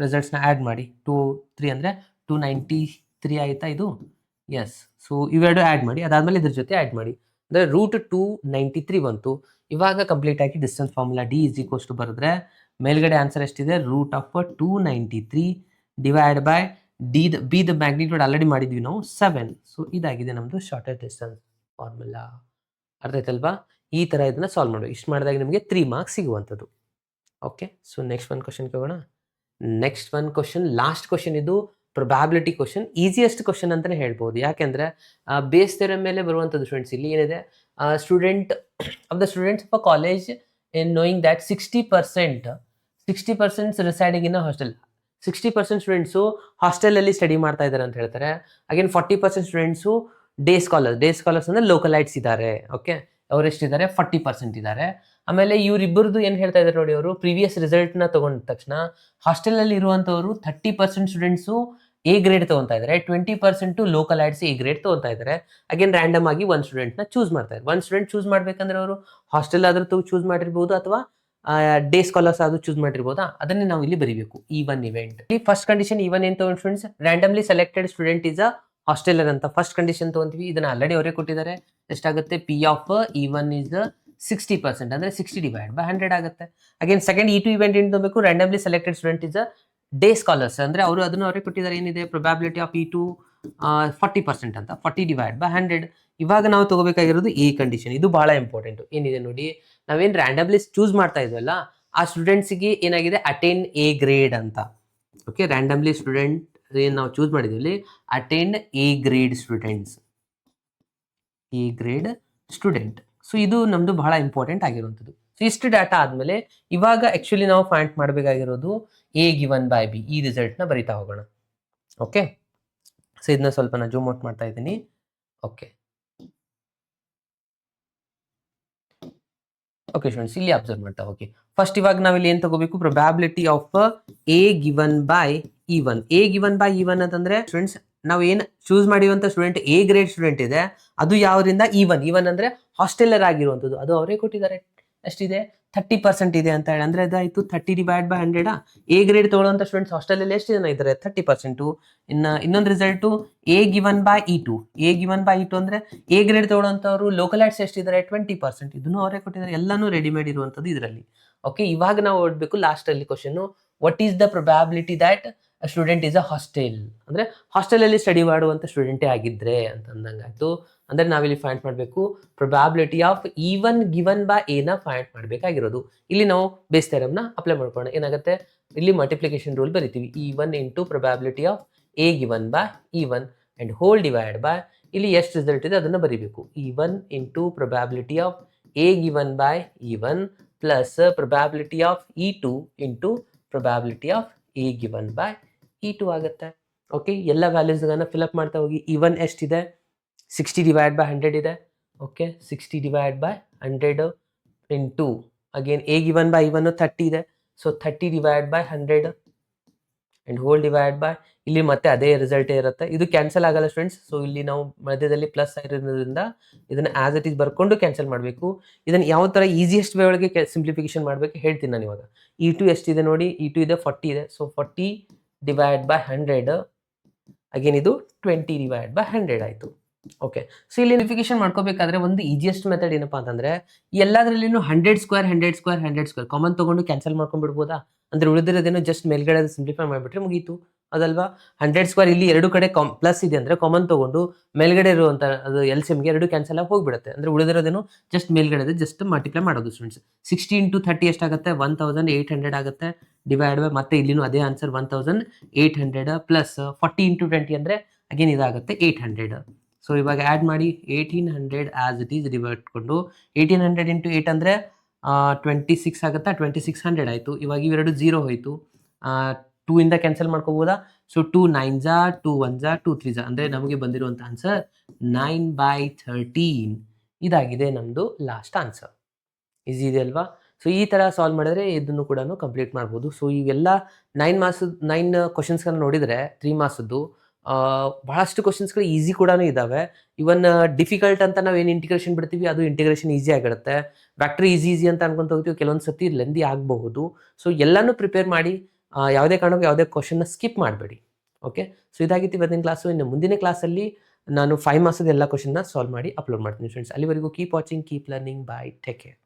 ರಿಸಲ್ಟ್ಸ್ನ ಆ್ಯಡ್ ಮಾಡಿ. 2 3 ಅಂದರೆ 293 ಆಯಿತಾ ಇದು? ಎಸ್. ಸೊ ಇವೆರಡು ಆ್ಯಡ್ ಮಾಡಿ, ಅದಾದಮೇಲೆ ಇದ್ರ ಜೊತೆ ಆ್ಯಡ್ ಮಾಡಿ ಅಂದರೆ ರೂಟ್ 293 ಬಂತು. ಇವಾಗ ಕಂಪ್ಲೀಟ್ ಆಗಿ distance formula D is equals to ಬರೆದ್ರೆ ಮೇಲ್ಗಡೆ ಆನ್ಸರ್ ಎಷ್ಟಿದೆ? Root of 293 divide by B the magnitude already ಮಾಡಿದ್ವಿ ನಾವು 7. ಸೊ ಇದಾಗಿದೆ ನಮ್ಮದು ಶಾರ್ಟೆಸ್ಟ್ ಡಿಸ್ಟೆನ್ಸ್ ಫಾರ್ಮುಲಾ. ಅರ್ಥ ಆಯ್ತಲ್ವಾ? ಈ ಥರ ಇದನ್ನು ಸಾಲ್ವ್ ಮಾಡಬೇಕು. ಇಷ್ಟು ಮಾಡಿದಾಗ ನಿಮಗೆ 3 ಮಾರ್ಕ್ಸ್ ಸಿಗುವಂಥದ್ದು. ಓಕೆ, ಸೊ ನೆಕ್ಸ್ಟ್ ಒಂದು ಕ್ವಶನ್ ಕೇಳೋಣ. ನೆಕ್ಸ್ಟ್ ಒಂದು ಕ್ವಶನ್, ಲಾಸ್ಟ್ ಕ್ವಶನ್, ಇದು ಪ್ರೊಬ್ಯಾಬಿಲಿಟಿ ಕ್ವಶನ್, ಈಸಿಯೆಸ್ಟ್ ಕ್ವಶನ್ ಅಂತಲೇ ಹೇಳ್ಬೋದು. ಯಾಕೆಂದರೆ ಬೇಸ್ ಥಿಯರಮ್ ಮೇಲೆ ಬರುವಂಥದ್ದು ಸ್ಟೂಡೆಂಟ್ಸ್. ಇಲ್ಲಿ ಏನಿದೆ, students of a college in knowing that 60% residing in a hostel. 60% students ಹಾಸ್ಟೆಲಲ್ಲಿ ಸ್ಟಡಿ ಮಾಡ್ತಾ ಇದ್ದಾರೆ ಅಂತ ಹೇಳ್ತಾರೆ. ಅಗೇನ್ 40% ಸ್ಟೂಡೆಂಟ್ಸು ಡೇ ಸ್ಕಾಲರ್ಸ್ ಅಂದರೆ ಲೋಕಲೈಟ್ಸ್ ಇದ್ದಾರೆ. ಓಕೆ, ಅವರೆಷ್ಟಿದ್ದಾರೆ? 40% ಇದ್ದಾರೆ. ಆಮೇಲೆ ಇವರಿಬ್ಬರದು ಏನು ಹೇಳ್ತಾ ಇದ್ದಾರೆ ನೋಡಿ, ಅವರು ಪ್ರೀವಿಯಸ್ ರಿಸಲ್ಟ್ನ ತೊಗೊಂಡ ತಕ್ಷಣ ಹಾಸ್ಟೆಲಲ್ಲಿ ಇರುವಂಥವರು 30% ಸ್ಟೂಡೆಂಟ್ಸು ಎ ಗ್ರೇಡ್ ತೊಗೊತಾ ಇದ್ದಾರೆ, 20% ಲೋಕಲೈಟ್ಸ್ ಎ ಗ್ರೇಡ್ ತೊಗೊತಾ ಇದ್ದಾರೆ. ಅಗೇನ್ ರ್ಯಾಂಡಮ್ ಆಗಿ ಒಂದು ಸ್ಟೂಡೆಂಟ್ನ ಚೂಸ್ ಮಾಡ್ತಾರೆ. ಒಂದು ಸ್ಟೂಡೆಂಟ್ ಚೂಸ್ ಮಾಡಬೇಕಂದ್ರೆ ಅವರು ಹಾಸ್ಟೆಲ್ ಆದರೂ ಚೂಸ್ ಮಾಡಿರ್ಬೋದು ಅಥವಾ ಡೇ ಸ್ಕಾಲರ್ಸ್ ಆದರೂ ಚೂಸ್ ಮಾಡಿರ್ಬೋದಾ? ಅದನ್ನೇ ನಾವು ಇಲ್ಲಿ ಬರೀಬೇಕು. ಈವನ್ ಇವೆಂಟ್ ಈ ಫಸ್ಟ್ ಕಂಡೀಷನ್ ಈವನ್ ಏನು ತಗೊಂಡು students, randomly selected student is a hosteller ಅಂತ ಫಸ್ಟ್ ಕಂಡೀಷನ್ ತೊಗೊಂತೀವಿ. ಇದನ್ನ ಆಲ್ರೆಡಿ ಅವರೇ ಕೊಟ್ಟಿದ್ದಾರೆ. ಎಷ್ಟಾಗುತ್ತೆ? ಪಿ ಆಫ್ ಈವನ್ ಇಸ್ 60% ಅಂದರೆ 60 ಡಿವೈಡ್ ಬೈ 100 ಆಗುತ್ತೆ. ಅಗೇನ್ ಸೆಕೆಂಡ್ E2 ಇವೆಂಟ್ ಏನು ತಗೋಬೇಕು? Randomly selected student is a day scholars ಅಂದರೆ ಅವರು ಅದನ್ನು ಅವರೇ ಕೊಟ್ಟಿದ್ದಾರೆ. ಏನಿದೆ? ಪ್ರೊಬ್ಯಾಬಿಲಿಟಿ ಆಫ್ E2 40% ಅಂತ, 40 ಡಿವೈಡ್ ಬೈ 100. ಇವಾಗ ನಾವು ತಗೋಬೇಕಾಗಿರೋದು ಎ ಕಂಡೀಷನ್. ಇದು ಬಹಳ ಇಂಪಾರ್ಟೆಂಟ್. ಏನಿದೆ ನೋಡಿ, ನಾವೇನು ರ್ಯಾಂಡಮ್ಲಿ ಚೂಸ್ ಮಾಡ್ತಾ ಇದ್ವಲ್ಲ, ಆ ಸ್ಟೂಡೆಂಟ್ಸಿಗೆ ಏನಾಗಿದೆ? ಅಟೈನ್ ಎ ಗ್ರೇಡ್ ಅಂತ. ಓಕೆ, ರ್ಯಾಂಡಮ್ಲಿ ಸ್ಟೂಡೆಂಟ್ ಏನು ನಾವು ಚೂಸ್ ಮಾಡಿದ್ವಿ, attain A grade student. So ಇದು ನಮ್ಮದು ಬಹಳ ಇಂಪಾರ್ಟೆಂಟ್ ಆಗಿರುವಂಥದ್ದು. ಸೊ ಇಷ್ಟು ಡಾಟಾ ಆದಮೇಲೆ ಇವಾಗ ಆ್ಯಕ್ಚುಲಿ ನಾವು ಫೈಂಡ್ ಮಾಡಬೇಕಾಗಿರೋದು ಎ ಗಿವನ್ ಬೈ ಬಿ. ಈ ರಿಸಲ್ಟ್ನ ಬರಿತಾ ಹೋಗೋಣ. ಓಕೆ, ಸೊ ಇದನ್ನ ಸ್ವಲ್ಪ ನಾನು ಜೂಮ್ ಔಟ್ ಮಾಡ್ತಾ ಇದ್ದೀನಿ. ಓಕೆ ಸ್ಟೂಡೆಂಟ್ಸ್, ಇಲ್ಲಿ ಅಬ್ಸರ್ವ್ ಮಾಡ್ತಾ ಹೋಗಿ. ಫಸ್ಟ್ ಇವಾಗ ನಾವಿಲ್ಲಿ ಏನು ತಗೋಬೇಕು? Probability of A given by E1. A given by E1 ಅಂತಂದ್ರೆ ಸ್ಟೂಡೆಂಟ್ಸ್ ನಾವು ಏನು ಚೂಸ್ ಮಾಡಿರುವಂಥ ಸ್ಟೂಡೆಂಟ್ ಎ ಗ್ರೇಡ್ ಸ್ಟೂಡೆಂಟ್ ಇದೆ, ಅದು ಯಾವ್ದ್ರಿಂದ? E1 ಅಂದರೆ ಹಾಸ್ಟೆಲರ್ ಆಗಿರುವಂಥದ್ದು ಅದು ಅವರೇ ಕೊಟ್ಟಿದ್ದಾರೆ. ಎಷ್ಟಿದೆ 30% ಇದೆ ಅಂತ ಹೇಳಿ, ಅಂದ್ರೆ ಅದಾಯ್ತು 30/100. ಎ ಗ್ರೇಡ್ ತಗೊಳ್ಳುವಂಥ ಸ್ಟೂಡೆಂಟ್ಸ್ ಹಾಸ್ಟೆಲಲ್ಲಿ ಎಷ್ಟು ಜನ ಇದ್ದಾರೆ 30%. ಇನ್ನೊಂದು result A given by E2. A given by E2 ಅಂದ್ರೆ ಎ ಗ್ರೇಡ್ ತಗೊಳ್ಳುವಂಥವ್ರು ಲೋಕಲೈಟ್ಸ್ ಎಷ್ಟಿದ್ದಾರೆ 20%. ಇದನ್ನು ಅವರೇ ಕೊಟ್ಟಿದ್ದಾರೆ, ಎಲ್ಲಾನು ರೆಡಿಮೇಡ್ ಇರುವಂಥದ್ದು ಇದರಲ್ಲಿ. ಓಕೆ, ಇವಾಗ ನಾವು ಓದಬೇಕು ಲಾಸ್ಟ್ ಅಲ್ಲಿ question, what is the probability that student is a hostel, ಅಂದ್ರೆ ಹಾಸ್ಟೆಲ್ ಅಲ್ಲಿ ಸ್ಟಡಿ ಮಾಡುವಂತ ಸ್ಟೂಡೆಂಟೇ ಆಗಿದ್ರೆ ಅಂತ ಅಂದಂಗಾಯ್ತು. ಅಂದ್ರೆ ನಾವಿಲ್ಲಿ ಫೈಂಡ್ ಮಾಡಬೇಕು probability of E1 given by A ನ ಫೈಂಡ್ ಮಾಡಬೇಕಾಗಿರೋದು. ಇಲ್ಲಿ ನಾವು ಬೇಸ್ ಥಿಯರಮ್ ನ ಅಪ್ಲೈ ಮಾಡ್ಕೊಳ್ಳೋಣ. ಏನಾಗುತ್ತೆ, ಇಲ್ಲಿ ಮಲ್ಟಿಪ್ಲಿಕೇಶನ್ ರೂಲ್ ಬರಿತೀವಿ, E1 into probability of A given by E1 and whole divide by, ಇಲ್ಲಿ ಎಷ್ಟು ರಿಸಲ್ಟ್ ಇದೆ ಅದನ್ನ ಬರಿಬೇಕು, E1 into probability of A given by E1 plus probability of E2 into probability of A given by E2 ಆಗುತ್ತೆ. Okay, ಎಲ್ಲ ವ್ಯಾಲ್ಯೂಸ್ಗಳನ್ನ fill up ಮಾಡ್ತಾ ಹೋಗಿ. E1 ಎಷ್ಟಿದೆ 60/100 ಇದೆ. Okay, 60/100 into again A given by E1 30 ಇದೆ. So 30/100 and whole divide by, ಇಲ್ಲಿ ಮತ್ತೆ ಅದೇ ರಿಸಲ್ಟೇ ಇರುತ್ತೆ, ಇದು ಕ್ಯಾನ್ಸಲ್ ಆಗಲ್ಲ ಸ್ಟೂಡೆಂಟ್ಸ್. ಸೊ ಇಲ್ಲಿ ನಾವು ಮಧ್ಯದಲ್ಲಿ ಪ್ಲಸ್ ಇರೋದ್ರಿಂದ ಇದನ್ನ ಆಸ್ ಇಟ್ ಈಸ್ ಬರ್ಕೊಂಡು ಕ್ಯಾನ್ಸಲ್ ಮಾಡಬೇಕು. ಇದನ್ನ ಯಾವ ತರ ಈಸಿಯೆಸ್ಟ್ ವೇ ಒಳಗೆ ಸಿಂಪ್ಲಿಫಿಕೇಶನ್ ಮಾಡಬೇಕು ಹೇಳ್ತೀನಿ ನಾನು ಇವಾಗ. E2 ಎಷ್ಟಿದೆ ನೋಡಿ, E2 ಇದೆ 40 ಇದೆ. ಸೊ 40/100 ಅಗೇನ್ ಇದು 20/100 ಆಯಿತು. ಓಕೆ, ಸೊ ಇಲ್ಲಿ ಸಿಂಪ್ಲಿಫಿಕೇಶನ್ ಮಾಡ್ಕೋಬೇಕಾದ್ರೆ ಒಂದು ಈಸಿಯೆಸ್ಟ್ ಮೆಥಡ್ ಏನಪ್ಪಾ ಅಂತಂದ್ರೆ ಎಲ್ಲದರಲ್ಲಿನೂ 100² ಕಾಮನ್ ತಗೊಂಡು ಕ್ಯಾನ್ಸಲ್ ಮಾಡ್ಕೊಂಡ್ಬಿಡ್ಬೋದಾ, ಅಂದ್ರೆ ಉಳಿದಿರೋದೇನು ಜಸ್ಟ್ ಮೇಲ್ಗಡೆ ಸಿಂಪ್ಲಿಫೈ ಮಾಡಿಬಿಟ್ರೆ ಮುಗೀತು, ಅದಲ್ವಾ. 100² ಇಲ್ಲಿ ಎರಡು ಕಡೆ ಪ್ಲಸ್ ಇದೆ ಅಂದ್ರೆ ಕಾಮನ್ ತಗೊಂಡು ಮೇಲ್ಗಡೆ ಇರುವಂತ ಅದು LCMಗೆ ಎರಡು ಕ್ಯಾನ್ಸಲ್ ಆಗಿ ಹೋಗ್ಬಿಡುತ್ತೆ, ಅಂದ್ರೆ ಉಳಿದಿರೋದೇನು ಜಸ್ಟ್ ಮೇಲ್ಗಡೆ ಜಸ್ಟ್ ಮಲ್ಟಿಪ್ಲೈ ಮಾಡೋದು ಸ್ಟೂಡೆಂಟ್ಸ್. 60 ಇಂಟು 30 ಎಷ್ಟಾಗುತ್ತೆ 1800 ಆಗುತ್ತೆ, ಡಿವೈಡ್ ಬೈ ಮತ್ತೆ ಇಲ್ಲಿನೂ ಅದೇ ಆನ್ಸರ್ 1800 ಪ್ಲಸ್ 40 ಇಂಟು 20 ಅಂದ್ರೆ ಅಗೇನ್ ಇದಾಗುತ್ತೆ 800. ಸೊ ಇವಾಗ ಆ್ಯಡ್ ಮಾಡಿ 1800 ಆಸ್ ಇಟ್ ಈಸ್ ಡಿವೈಡ್ ಕೊಂಡು 1800 ಇಂಟು 8 ಅಂದರೆ 26 ಆಗುತ್ತಾ, 2600 ಆಯಿತು. ಇವಾಗ ಇವೆರಡು 0 ಹೋಯಿತು, 2 ಇಂದ cancel ಮಾಡ್ಕೋಬೋದಾ. So 2 9s 2 1s 2 3s ಅಂದರೆ ನಮಗೆ ಬಂದಿರುವಂಥ ಆನ್ಸರ್ 9/13 ಇದಾಗಿದೆ ನಮ್ಮದು ಲಾಸ್ಟ್ ಆನ್ಸರ್. ಈಸಿ ಇದೆ ಅಲ್ವಾ. ಸೊ ಈ ಥರ ಸಾಲ್ವ್ ಮಾಡಿದ್ರೆ ಇದನ್ನು ಕೂಡ ಕಂಪ್ಲೀಟ್ ಮಾಡ್ಬೋದು. ಸೊ ಇವೆಲ್ಲ 9 ಕ್ವಶನ್ಸ್ಗಳನ್ನ ನೋಡಿದರೆ 3 ಮಾರ್ಕ್ಸದ್ದು ಬಹಳಷ್ಟು ಕ್ವಶನ್ಸ್ಗಳು ಈಸಿ ಕೂಡ ಇದ್ದಾವೆ. ಇವನ್ ಡಿಫಿಕಲ್ಟ್ ಅಂತ ನಾವು ಏನು ಇಂಟಿಗ್ರೇಷನ್ ಬಿಡ್ತೀವಿ ಅದು ಇಂಟಿಗ್ರೇಷನ್ ಈಸಿ ಆಗಿರುತ್ತೆ. ವ್ಯಾಕ್ಟರ್ ಈಸಿ ಅಂತ ಅನ್ಕೊಂತ ಹೋಗ್ತೀವಿ, ಕೆಲವೊಂದು ಸತಿ ಲೆಂದಿ ಆಗಬಹುದು. ಸೊ ಎಲ್ಲನೂ ಪ್ರಿಪೇರ್ ಮಾಡಿ, ಯಾವುದೇ ಕಾರಣಕ್ಕೂ ಯಾವುದೇ ಕ್ವಶನ್ನ ಸ್ಕಿಪ್ ಮಾಡಬೇಡಿ. ಓಕೆ, ಸೊ ಇದಾಗಿತ್ತು ಇವತ್ತಿನ ಕ್ಲಾಸು. ಇನ್ನು ಮುಂದಿನ ಕ್ಲಾಸಲ್ಲಿ ನಾನು 5 ಮಾರ್ಕ್ಸದ ಎಲ್ಲ ಕ್ವಶನ್ನ ಸಾಲ್ವ್ ಮಾಡಿ ಅಪ್ಲೋಡ್ ಮಾಡ್ತೀನಿ ಫ್ರೆಂಡ್ಸ್. ಅಲ್ಲಿವರೆಗೂ keep watching, keep learning, by, take care.